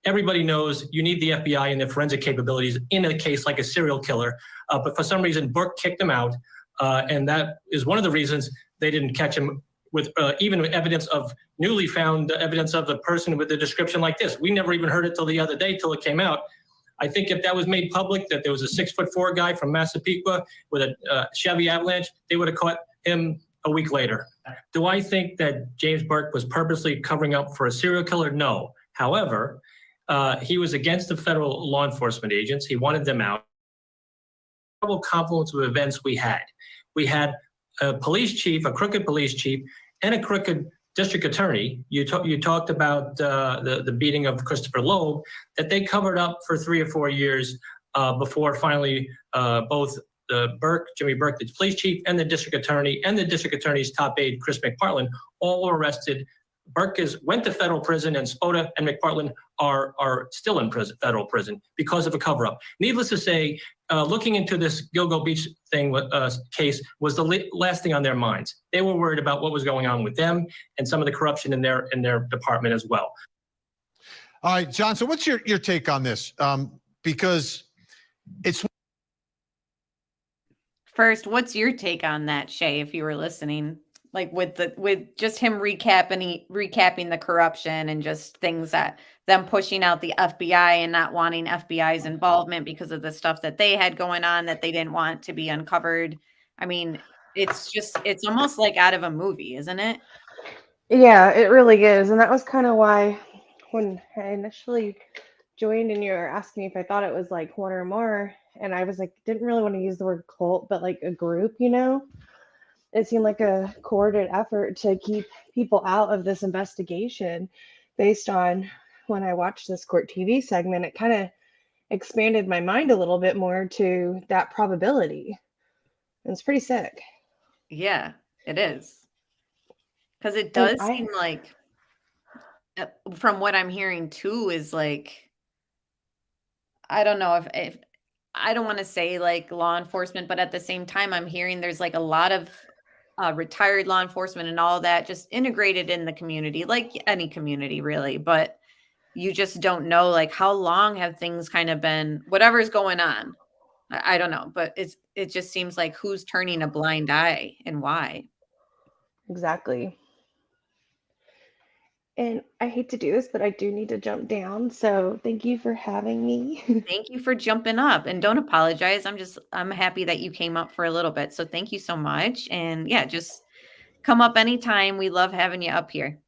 Everybody knows you need the FBI and their forensic capabilities in a case like a serial killer, but for some reason Burke kicked him out, and that is one of the reasons they didn't catch him with even evidence of newly found evidence of the person with the description like this. We never even heard it till the other day, till it came out. I think if that was made public, that there was a 6'4" guy from Massapequa with a Chevy Avalanche, they would have caught him a week later. Do I think that James Burke was purposely covering up for a serial killer? No. However, he was against the federal law enforcement agents. He wanted them out. Confluence of events we had. We had a police chief, a crooked police chief, and a crooked district attorney. You talked about the beating of Christopher Loeb, that they covered up for 3 or 4 years before finally both Jimmy Burke, the police chief, and the district attorney, and the district attorney's top aide, Chris McPartland, all were arrested. Burke went to federal prison, and Spota and McPartland are still in federal prison because of a cover-up. Needless to say, looking into this Gilgo Beach case was the last thing on their minds. They were worried about what was going on with them and some of the corruption in their department as well. All right, John, so what's your take on this? Because it's... First, what's your take on that, Shay, if you were listening? Like with just him recapping the corruption and just things that them pushing out the FBI and not wanting FBI's involvement because of the stuff that they had going on that they didn't want to be uncovered. I mean, it's almost like out of a movie, isn't it? Yeah, it really is. And that was kind of why when I initially joined and you were asking me if I thought it was like one or more, and I was like, didn't really want to use the word cult, but like a group, you know? It seemed like a coordinated effort to keep people out of this investigation based on when I watched this court TV segment. It kind of expanded my mind a little bit more to that probability. It's pretty sick. Yeah, it is. Because it does seem like, from what I'm hearing too, is like, I don't know if I don't want to say like law enforcement, but at the same time, I'm hearing there's like a lot of retired law enforcement and all that just integrated in the community, like any community really. But you just don't know, like, how long have things kind of been, whatever's going on. I don't know, but it just seems like who's turning a blind eye and why. Exactly. And I hate to do this, but I do need to jump down. So thank you for having me. Thank you for jumping up, and don't apologize. I'm happy that you came up for a little bit. So thank you so much. And yeah, just come up anytime. We love having you up here.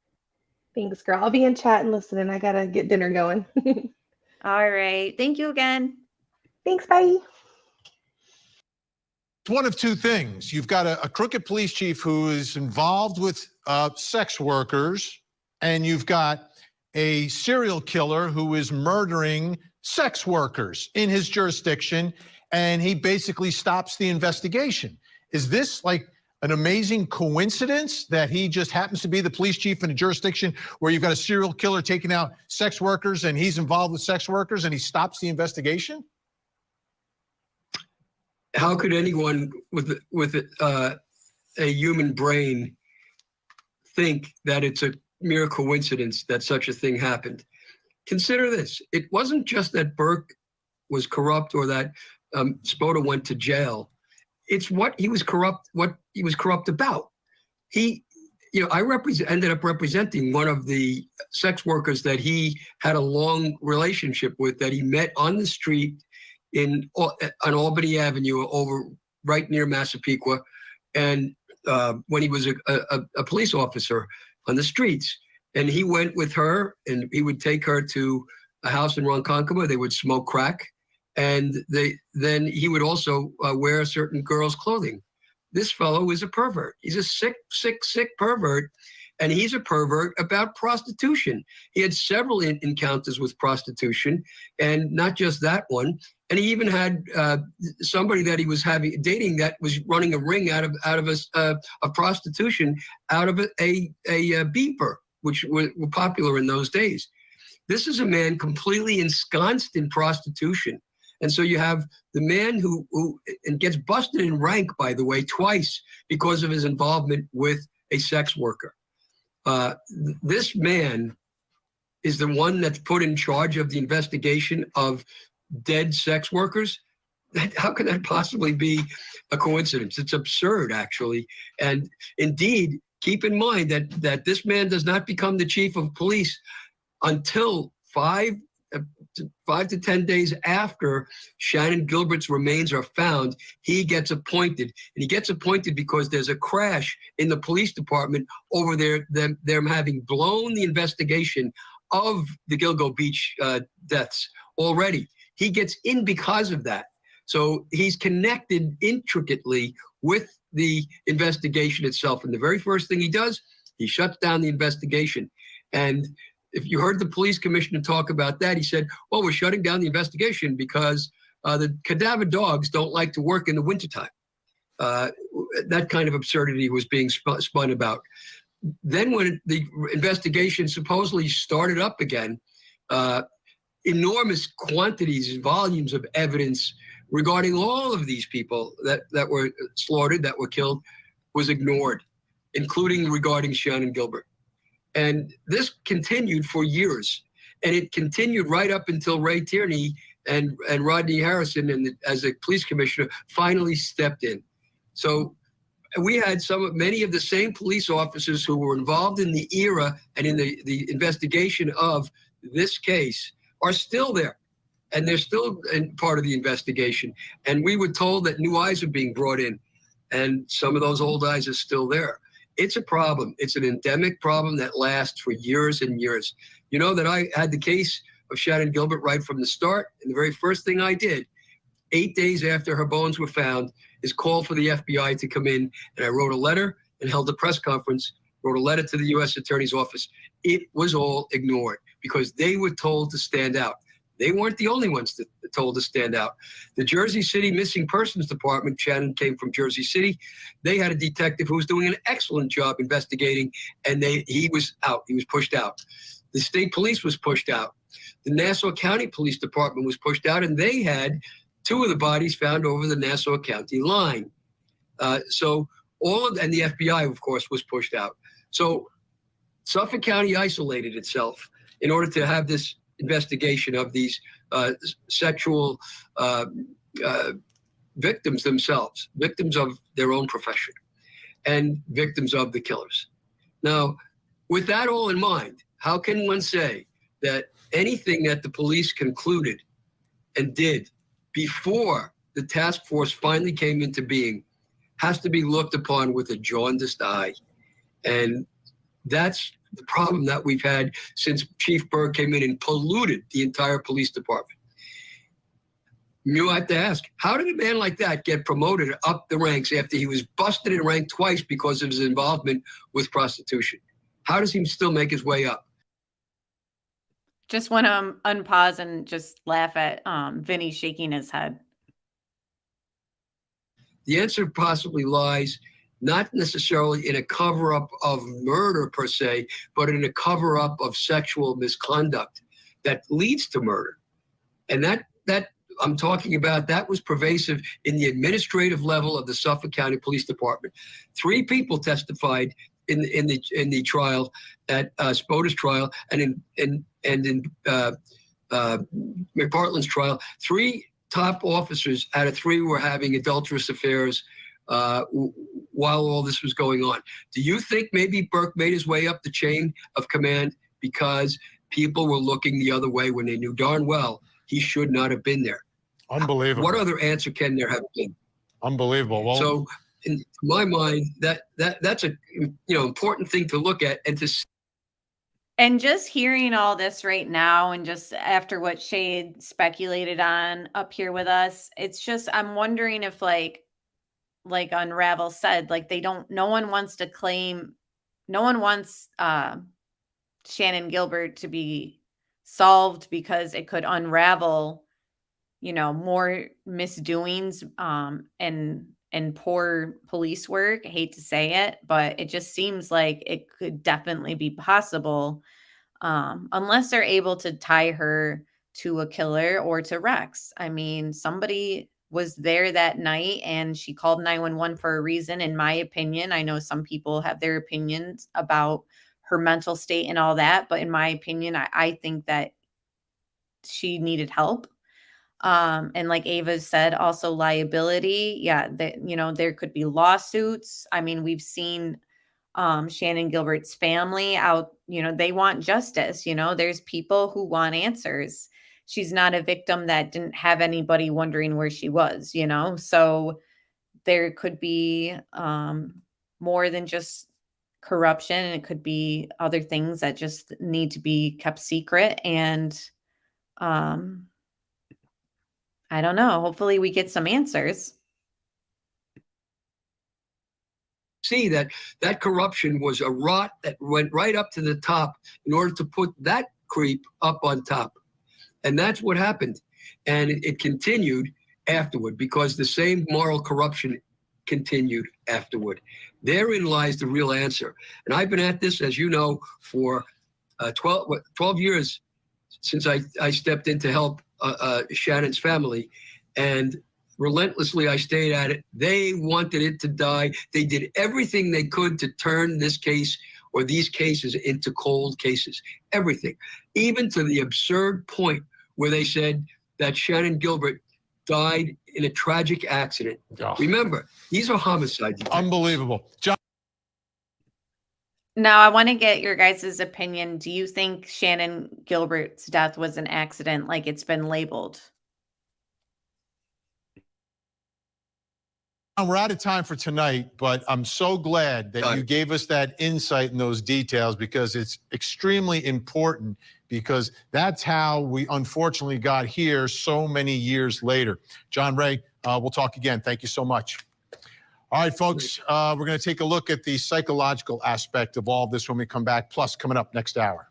Thanks, girl. I'll be in chat and listening. I got to get dinner going. All right. Thank you again. Thanks. Bye. It's one of two things. You've got a crooked police chief who is involved with sex workers, and you've got a serial killer who is murdering sex workers in his jurisdiction, and he basically stops the investigation. Is this like an amazing coincidence that he just happens to be the police chief in a jurisdiction where you've got a serial killer taking out sex workers and he's involved with sex workers and he stops the investigation? How could anyone with a human brain think that it's a mere coincidence that such a thing happened? Consider this. It wasn't just that Burke was corrupt or that Spota went to jail. It's what he was corrupt about. I ended up representing one of the sex workers that he had a long relationship with, that he met on the street on Albany Avenue over right near Massapequa, and when he was a police officer on the streets. And he went with her, and he would take her to a house in Ronkonkoma. They would smoke crack, and then he would also wear certain girls' clothing. This fellow is a pervert. He's a sick pervert, and he's a pervert about prostitution. He had several encounters with prostitution, and not just that one. And he even had somebody that he was dating that was running a ring out of prostitution out of a beeper, which were popular in those days. This is a man completely ensconced in prostitution. And so you have the man who gets busted in rank, by the way, twice because of his involvement with a sex worker. This man is the one that's put in charge of the investigation of dead sex workers. How could that possibly be a coincidence? It's absurd, actually. And indeed, keep in mind that this man does not become the chief of police until 5 to 10 days after Shannon Gilbert's remains are found. He gets appointed, and he gets appointed because there's a crash in the police department over them having blown the investigation of the Gilgo Beach deaths already. He gets in because of that. So he's connected intricately with the investigation itself. And the very first thing he does, he shuts down the investigation. And if you heard the police commissioner talk about that, he said, well, we're shutting down the investigation because the cadaver dogs don't like to work in the wintertime. That kind of absurdity was being spun about. Then when the investigation supposedly started up again, enormous quantities and volumes of evidence regarding all of these people that were slaughtered, that were killed, was ignored, including regarding Shannon Gilbert. And this continued for years. And it continued right up until Ray Tierney and Rodney Harrison, as a police commissioner, finally stepped in. So we had many of the same police officers who were involved in the era and in the investigation of this case are still there. And they're still part of the investigation. And we were told that new eyes are being brought in. And some of those old eyes are still there. It's a problem. It's an endemic problem that lasts for years and years. You know that I had the case of Shannon Gilbert right from the start. And the very first thing I did, 8 days after her bones were found, is call for the FBI to come in. And I wrote a letter and held a press conference, wrote a letter to the U.S. Attorney's Office. It was all ignored because they were told to stand out. They weren't the only ones that told to stand out. The Jersey City Missing Persons Department, Shannon came from Jersey City, they had a detective who was doing an excellent job investigating, and he was out. He was pushed out. The state police was pushed out. The Nassau County Police Department was pushed out, and they had 2 of the bodies found over the Nassau County line. And the FBI, of course, was pushed out. So Suffolk County isolated itself in order to have this investigation of these sexual victims themselves, victims of their own profession, and victims of the killers. Now, with that all in mind, how can one say that anything that the police concluded and did before the task force finally came into being has to be looked upon with a jaundiced eye? And that's the problem that we've had since Chief Berg came in and polluted the entire police department. You have to ask, how did a man like that get promoted up the ranks after he was busted and ranked twice because of his involvement with prostitution? How does he still make his way up? Just want to unpause and just laugh at Vinny shaking his head. The answer possibly lies not necessarily in a cover-up of murder per se, but in a cover-up of sexual misconduct that leads to murder. And that I'm talking about, that was pervasive in the administrative level of the Suffolk County Police Department. 3 people testified in the trial, at Spoda's trial, and in McPartland's trial. 3 top officers out of 3 were having adulterous affairs while all this was going on. Do you think maybe Burke made his way up the chain of command because people were looking the other way when they knew darn well he should not have been there? Unbelievable. What other answer can there have been? Unbelievable. Well, so in my mind, that's a important thing to look at and to. And just hearing all this right now, and just after what Shade speculated on up here with us, it's just, I'm wondering if like Unravel said, like no one wants Shannon Gilbert to be solved because it could unravel, more misdoings and poor police work. I hate to say it, but it just seems like it could definitely be possible, unless they're able to tie her to a killer or to Rex. I mean, somebody was there that night and she called 911 for a reason, in my opinion. I know some people have their opinions about her mental state and all that, but in my opinion, I think that she needed help. And like Ava said, also liability. Yeah, there could be lawsuits. I mean, we've seen Shannon Gilbert's family out, they want justice. There's people who want answers. She's not a victim that didn't have anybody wondering where she was, so there could be more than just corruption, and it could be other things that just need to be kept secret. And I don't know. Hopefully we get some answers. See that corruption was a rot that went right up to the top in order to put that creep up on top. And that's what happened. And it continued afterward because the same moral corruption continued afterward. Therein lies the real answer. And I've been at this, as you know, for 12 years since I stepped in to help Shannon's family. And relentlessly, I stayed at it. They wanted it to die. They did everything they could to turn this case or these cases into cold cases. Everything. Even to the absurd point where they said that Shannon Gilbert died in a tragic accident. Oh. Remember, these are homicides. Unbelievable. John. Now, I want to get your guys' opinion. Do you think Shannon Gilbert's death was an accident like it's been labeled? We're out of time for tonight, but I'm so glad that you gave us that insight and those details because it's extremely important because that's how we unfortunately got here so many years later. John Ray, we'll talk again. Thank you so much. All right, folks, we're going to take a look at the psychological aspect of all this when we come back, plus coming up next hour.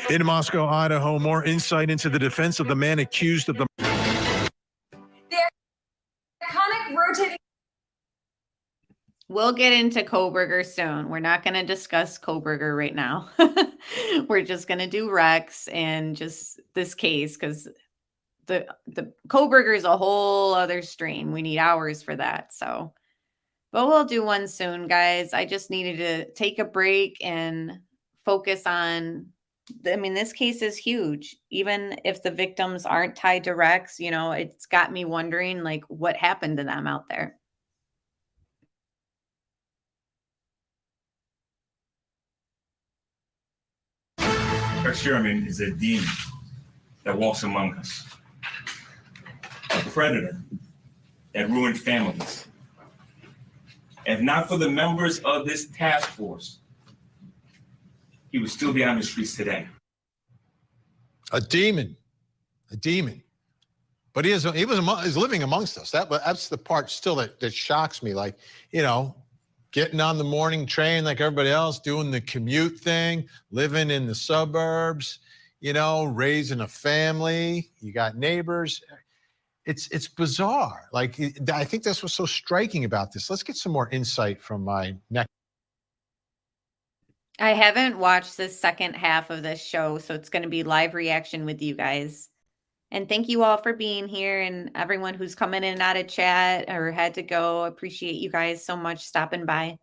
In Moscow, Idaho, more insight into the defense of the man accused of the rotating. We'll get into Kohberger soon. We're not going to discuss Kohberger right now. We're just going to do Rex and just this case because the Kohberger is a whole other stream. We need hours for that. So, but we'll do one soon, guys. I just needed to take a break and focus on. I mean, this case is huge. Even if the victims aren't tied to Rex, you know, it's got me wondering, like, what happened to them out there. Rex Sherman is a demon that walks among us, a predator that ruined families. If not for the members of this task force, he would still be on the streets today. A demon. But he was living amongst us. That's the part still that shocks me. Like, you know, getting on the morning train like everybody else, doing the commute thing, living in the suburbs, you know, raising a family. You got neighbors. It's bizarre. Like, I think that's what's so striking about this. Let's get some more insight from my next. I haven't watched the second half of this show, so it's going to be live reaction with you guys. And thank you all for being here and everyone who's coming in and out of chat or had to go. Appreciate you guys so much stopping by.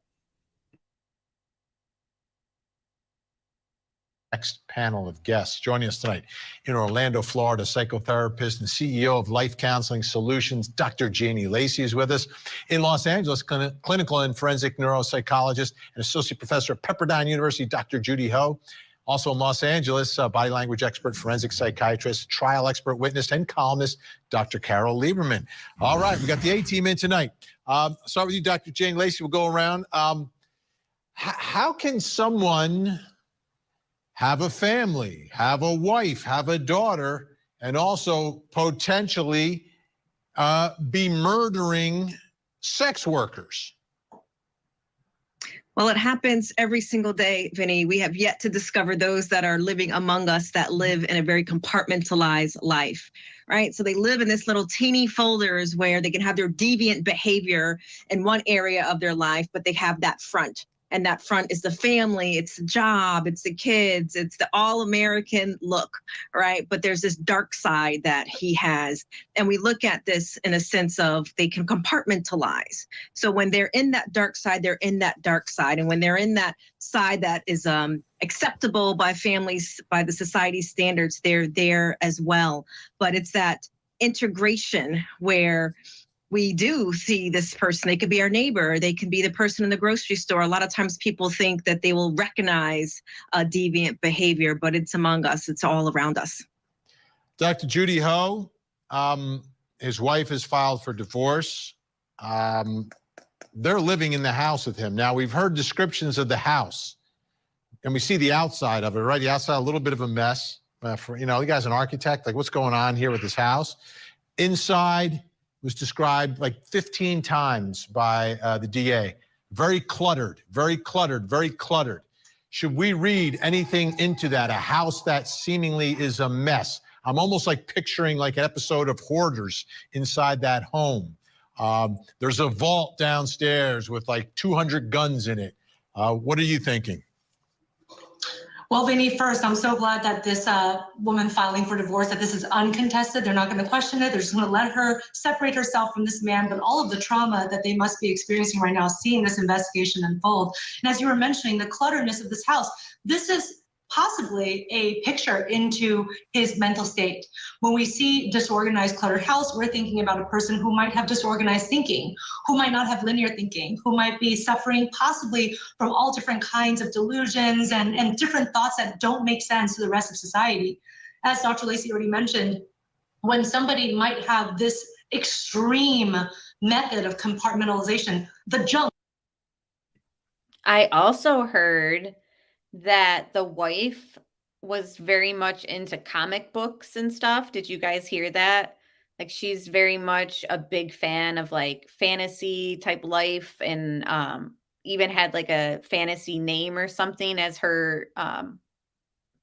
Next panel of guests joining us tonight in Orlando, Florida, psychotherapist and CEO of Life Counseling Solutions, Dr. Janie Lacey is with us. In Los Angeles, clinical and forensic neuropsychologist and associate professor at Pepperdine University, Dr. Judy Ho. Also in Los Angeles, body language expert, forensic psychiatrist, trial expert witness, and columnist, Dr. Carol Lieberman. All right, we got the A-team in tonight. Start with you, Dr. Janie Lacey. We'll go around. How can someone have a family, have a wife, have a daughter, and also potentially be murdering sex workers? Well, it happens every single day, Vinny. We have yet to discover those that are living among us that live in a very compartmentalized life, right? So they live in this little teeny folders where they can have their deviant behavior in one area of their life, but they have that front. And that front is the family, it's the job, it's the kids, it's the all-American look, right? But there's this dark side that he has. And we look at this in a sense of they can compartmentalize. So when they're in that dark side, they're in that dark side. And when they're in that side that is acceptable by families, by the society standards, they're there as well. But it's that integration where we do see this person. They could be our neighbor. They can be the person in the grocery store. A lot of times people think that they will recognize a deviant behavior, but it's among us. It's all around us. Dr. Judy Ho, his wife has filed for divorce. they're living in the house with him. Now, we've heard descriptions of the house, and we see the outside of it, right? The outside, a little bit of a mess. The guy's an architect. Like, what's going on here with this house? Inside was described like 15 times by the DA. Very cluttered, very cluttered, very cluttered. Should we read anything into that? A house that seemingly is a mess. I'm almost like picturing like an episode of Hoarders inside that home. There's a vault downstairs with like 200 guns in it. What are you thinking? Well, Vinny, first, I'm so glad that this woman filing for divorce, that this is uncontested. They're not going to question it. They're just going to let her separate herself from this man. But all of the trauma that they must be experiencing right now, seeing this investigation unfold. And as you were mentioning, the clutterness of this house, this is possibly a picture into his mental state. When we see disorganized, cluttered house, we're thinking about a person who might have disorganized thinking, who might not have linear thinking, who might be suffering possibly from all different kinds of delusions and different thoughts that don't make sense to the rest of society. As Dr. Lacey already mentioned, when somebody might have this extreme method of compartmentalization, the junk. I also heard that the wife was very much into comic books and stuff. Did you guys hear that? Like, she's very much a big fan of like fantasy type life, and even had like a fantasy name or something as her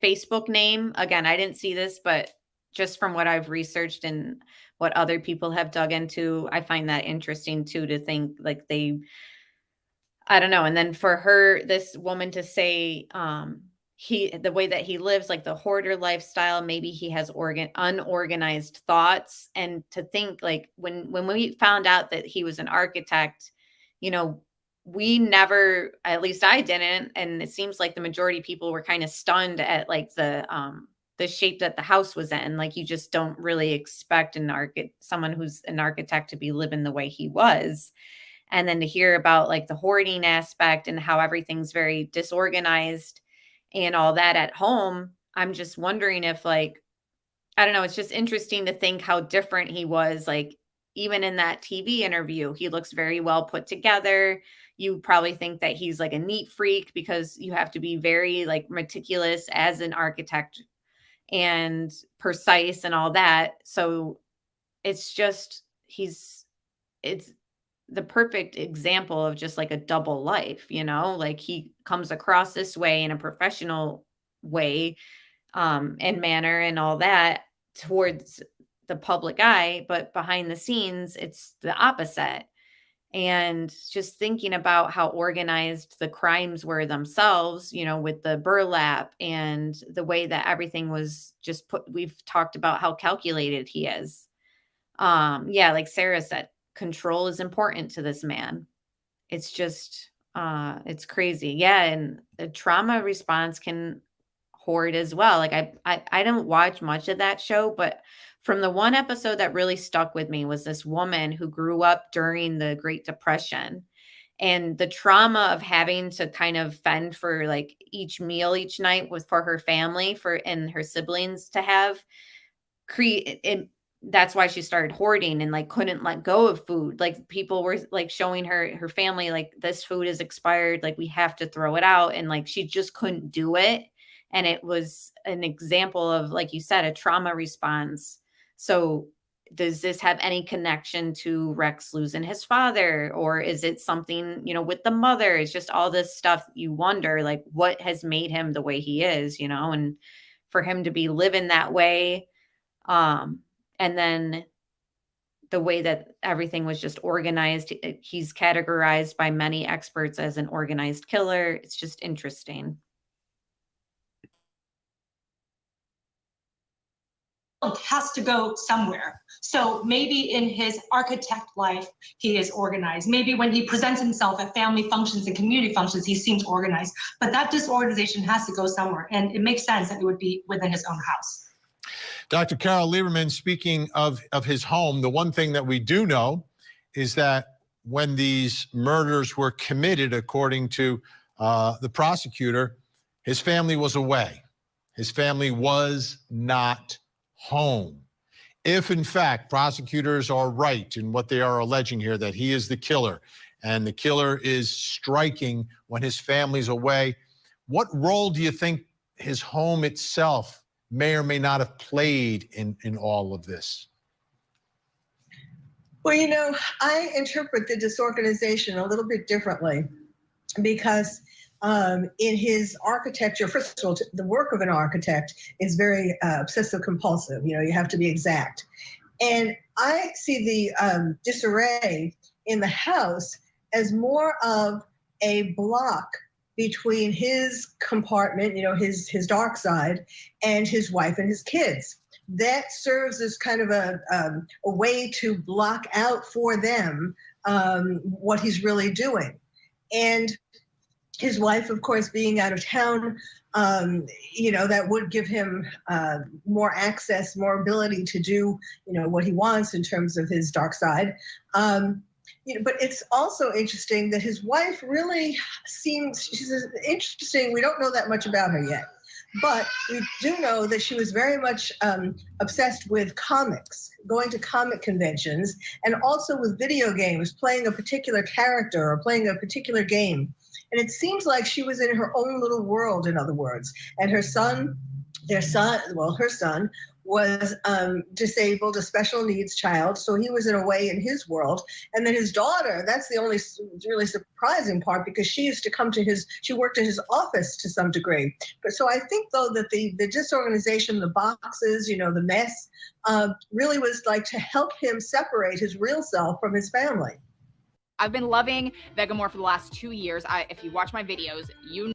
Facebook name. Again, I didn't see this, but just from what I've researched and what other people have dug into, I find that interesting too, to think like I don't know. And then for her, this woman to say, the way that he lives, like the hoarder lifestyle, maybe he has unorganized thoughts. And to think like when we found out that he was an architect, we never, at least I didn't. And it seems like the majority of people were kind of stunned at like the shape that the house was in. Like, you just don't really expect someone who's an architect to be living the way he was. And then to hear about like the hoarding aspect and how everything's very disorganized and all that at home, I'm just wondering if like, I don't know, it's just interesting to think how different he was. Like, even in that TV interview, he looks very well put together. You probably think that he's like a neat freak because you have to be very like meticulous as an architect and precise and all that. So it's just, it's the perfect example of just like a double life, like he comes across this way in a professional way, and manner and all that towards the public eye, but behind the scenes, it's the opposite. And just thinking about how organized the crimes were themselves, with the burlap and the way that everything was just we've talked about how calculated he is. Yeah, like Sarah said, control is important to this man. It's just, it's crazy. Yeah. And the trauma response can hoard as well. Like I don't watch much of that show, but from the one episode that really stuck with me was this woman who grew up during the Great Depression, and the trauma of having to kind of fend for like each meal each night for her family and her siblings to have that's why she started hoarding and like couldn't let go of food. Like, people were like showing her family, like, this food is expired, like we have to throw it out. And like, she just couldn't do it. And it was an example of, like you said, a trauma response. So does this have any connection to Rex losing his father? Or is it something, with the mother? It's just all this stuff you wonder, like, what has made him the way he is, and for him to be living that way. And then the way that everything was just organized, he's categorized by many experts as an organized killer. It's just interesting. Has to go somewhere. So maybe in his architect life, he is organized. Maybe when he presents himself at family functions and community functions, he seems organized. But that disorganization has to go somewhere. And it makes sense that it would be within his own house. Dr. Carol Lieberman, speaking of his home, the one thing that we do know is that when these murders were committed, according to the prosecutor, his family was away. His family was not home. If, in fact, prosecutors are right in what they are alleging here, that he is the killer and the killer is striking when his family's away. What role do you think his home itself may or may not have played in all of this? Well, you know, I interpret the disorganization a little bit differently because in his architecture, first of all, the work of an architect is very obsessive compulsive. You know, you have to be exact. And I see the disarray in the house as more of a block between his compartment, you know, his dark side, and his wife and his kids. That serves as kind of a way to block out for them what he's really doing. And his wife, of course, being out of town, you know, that would give him more access, more ability to do, you know, what he wants in terms of his dark side. You know, but it's also interesting that his wife really seems, she's interesting, we don't know that much about her yet. But we do know that she was very much obsessed with comics, going to comic conventions, and also with video games, playing a particular character or playing a particular game. And it seems like she was in her own little world, in other words. And her son, her son was disabled, a special needs child. So he was in a way in his world. And then his daughter, that's the only really surprising part, because she used to come to she worked in his office to some degree. But so I think, though, that the disorganization, the boxes, you know, the mess, really was like to help him separate his real self from his family. I've been loving Vegamore for the last 2 years. If you watch my videos, you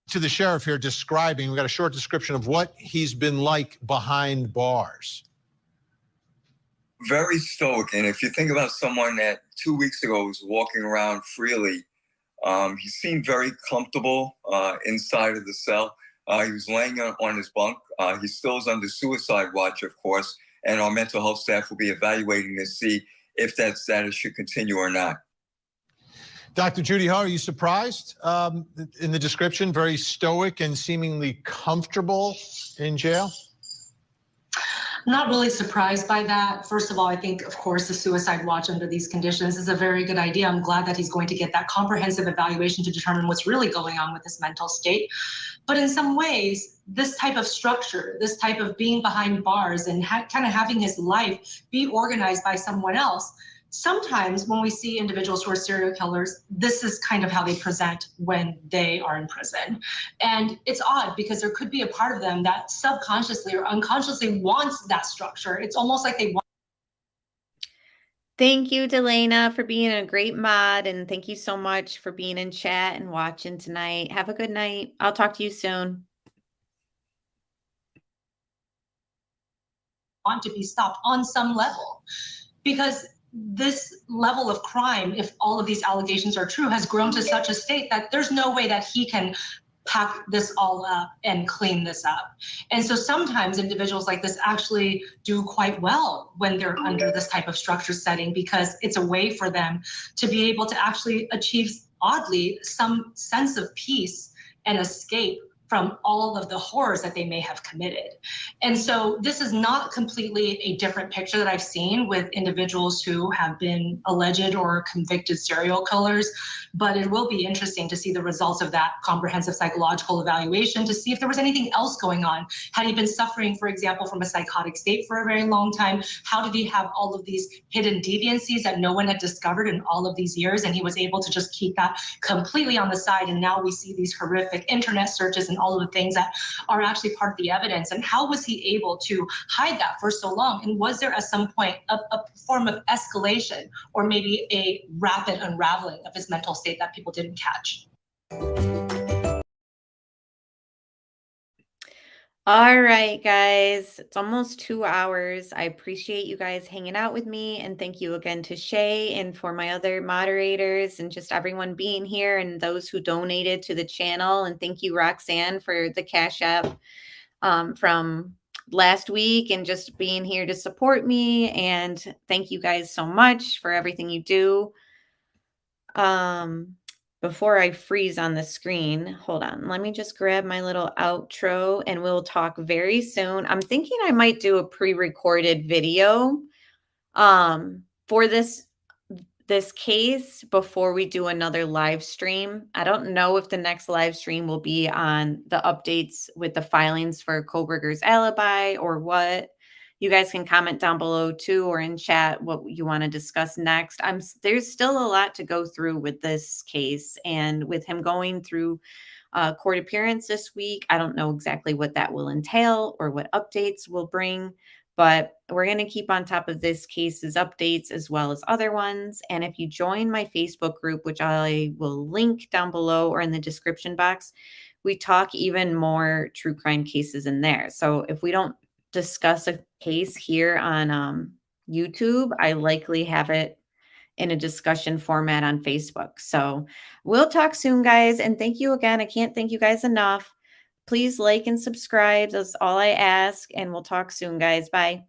To the sheriff here describing, we got a short description of what he's been like behind bars. Very stoic. And if you think about someone that 2 weeks ago was walking around freely, he seemed very comfortable inside of the cell. He was laying on his bunk. He still is under suicide watch, of course, and our mental health staff will be evaluating to see if that status should continue or not. Dr. Judy Ho, are you surprised in the description? Very stoic and seemingly comfortable in jail? Not really surprised by that. First of all, I think, of course, the suicide watch under these conditions is a very good idea. I'm glad that he's going to get that comprehensive evaluation to determine what's really going on with his mental state. But in some ways, this type of structure, this type of being behind bars and kind of having his life be organized by someone else, sometimes when we see individuals who are serial killers, this is kind of how they present when they are in prison. And it's odd because there could be a part of them that subconsciously or unconsciously wants that structure. It's almost like they want. Thank you, Delana, for being a great mod. And thank you so much for being in chat and watching tonight. Have a good night. I'll talk to you soon. Want to be stopped on some level, because this level of crime, if all of these allegations are true, has grown to such a state that there's no way that he can pack this all up and clean this up. And so sometimes individuals like this actually do quite well when they're under this type of structure setting, because it's a way for them to be able to actually achieve, oddly, some sense of peace and escape from all of the horrors that they may have committed. And so this is not completely a different picture that I've seen with individuals who have been alleged or convicted serial killers, but it will be interesting to see the results of that comprehensive psychological evaluation to see if there was anything else going on. Had he been suffering, for example, from a psychotic state for a very long time? How did he have all of these hidden deviancies that no one had discovered in all of these years? And he was able to just keep that completely on the side. And now we see these horrific internet searches and all of the things that are actually part of the evidence. And how was he able to hide that for so long? And was there at some point a form of escalation or maybe a rapid unraveling of his mental state that people didn't catch? All right, guys, it's almost 2 hours. I appreciate you guys hanging out with me. And thank you again to Shay and for my other moderators and just everyone being here and those who donated to the channel. And thank you, Roxanne, for the Cash App from last week and just being here to support me. And thank you guys so much for everything you do. Before I freeze on the screen, hold on. Let me just grab my little outro and we'll talk very soon. I'm thinking I might do a pre-recorded video for this case, before we do another live stream, I don't know if the next live stream will be on the updates with the filings for Koberger's alibi or what. You guys can comment down below too, or in chat what you want to discuss next. There's still a lot to go through with this case, and with him going through court appearance this week, I don't know exactly what that will entail or what updates will bring. But we're going to keep on top of this case's updates as well as other ones. And if you join my Facebook group, which I will link down below or in the description box, we talk even more true crime cases in there. So if we don't discuss a case here on YouTube, I likely have it in a discussion format on Facebook. So we'll talk soon, guys. And thank you again. I can't thank you guys enough. Please like and subscribe. That's all I ask. And we'll talk soon, guys. Bye.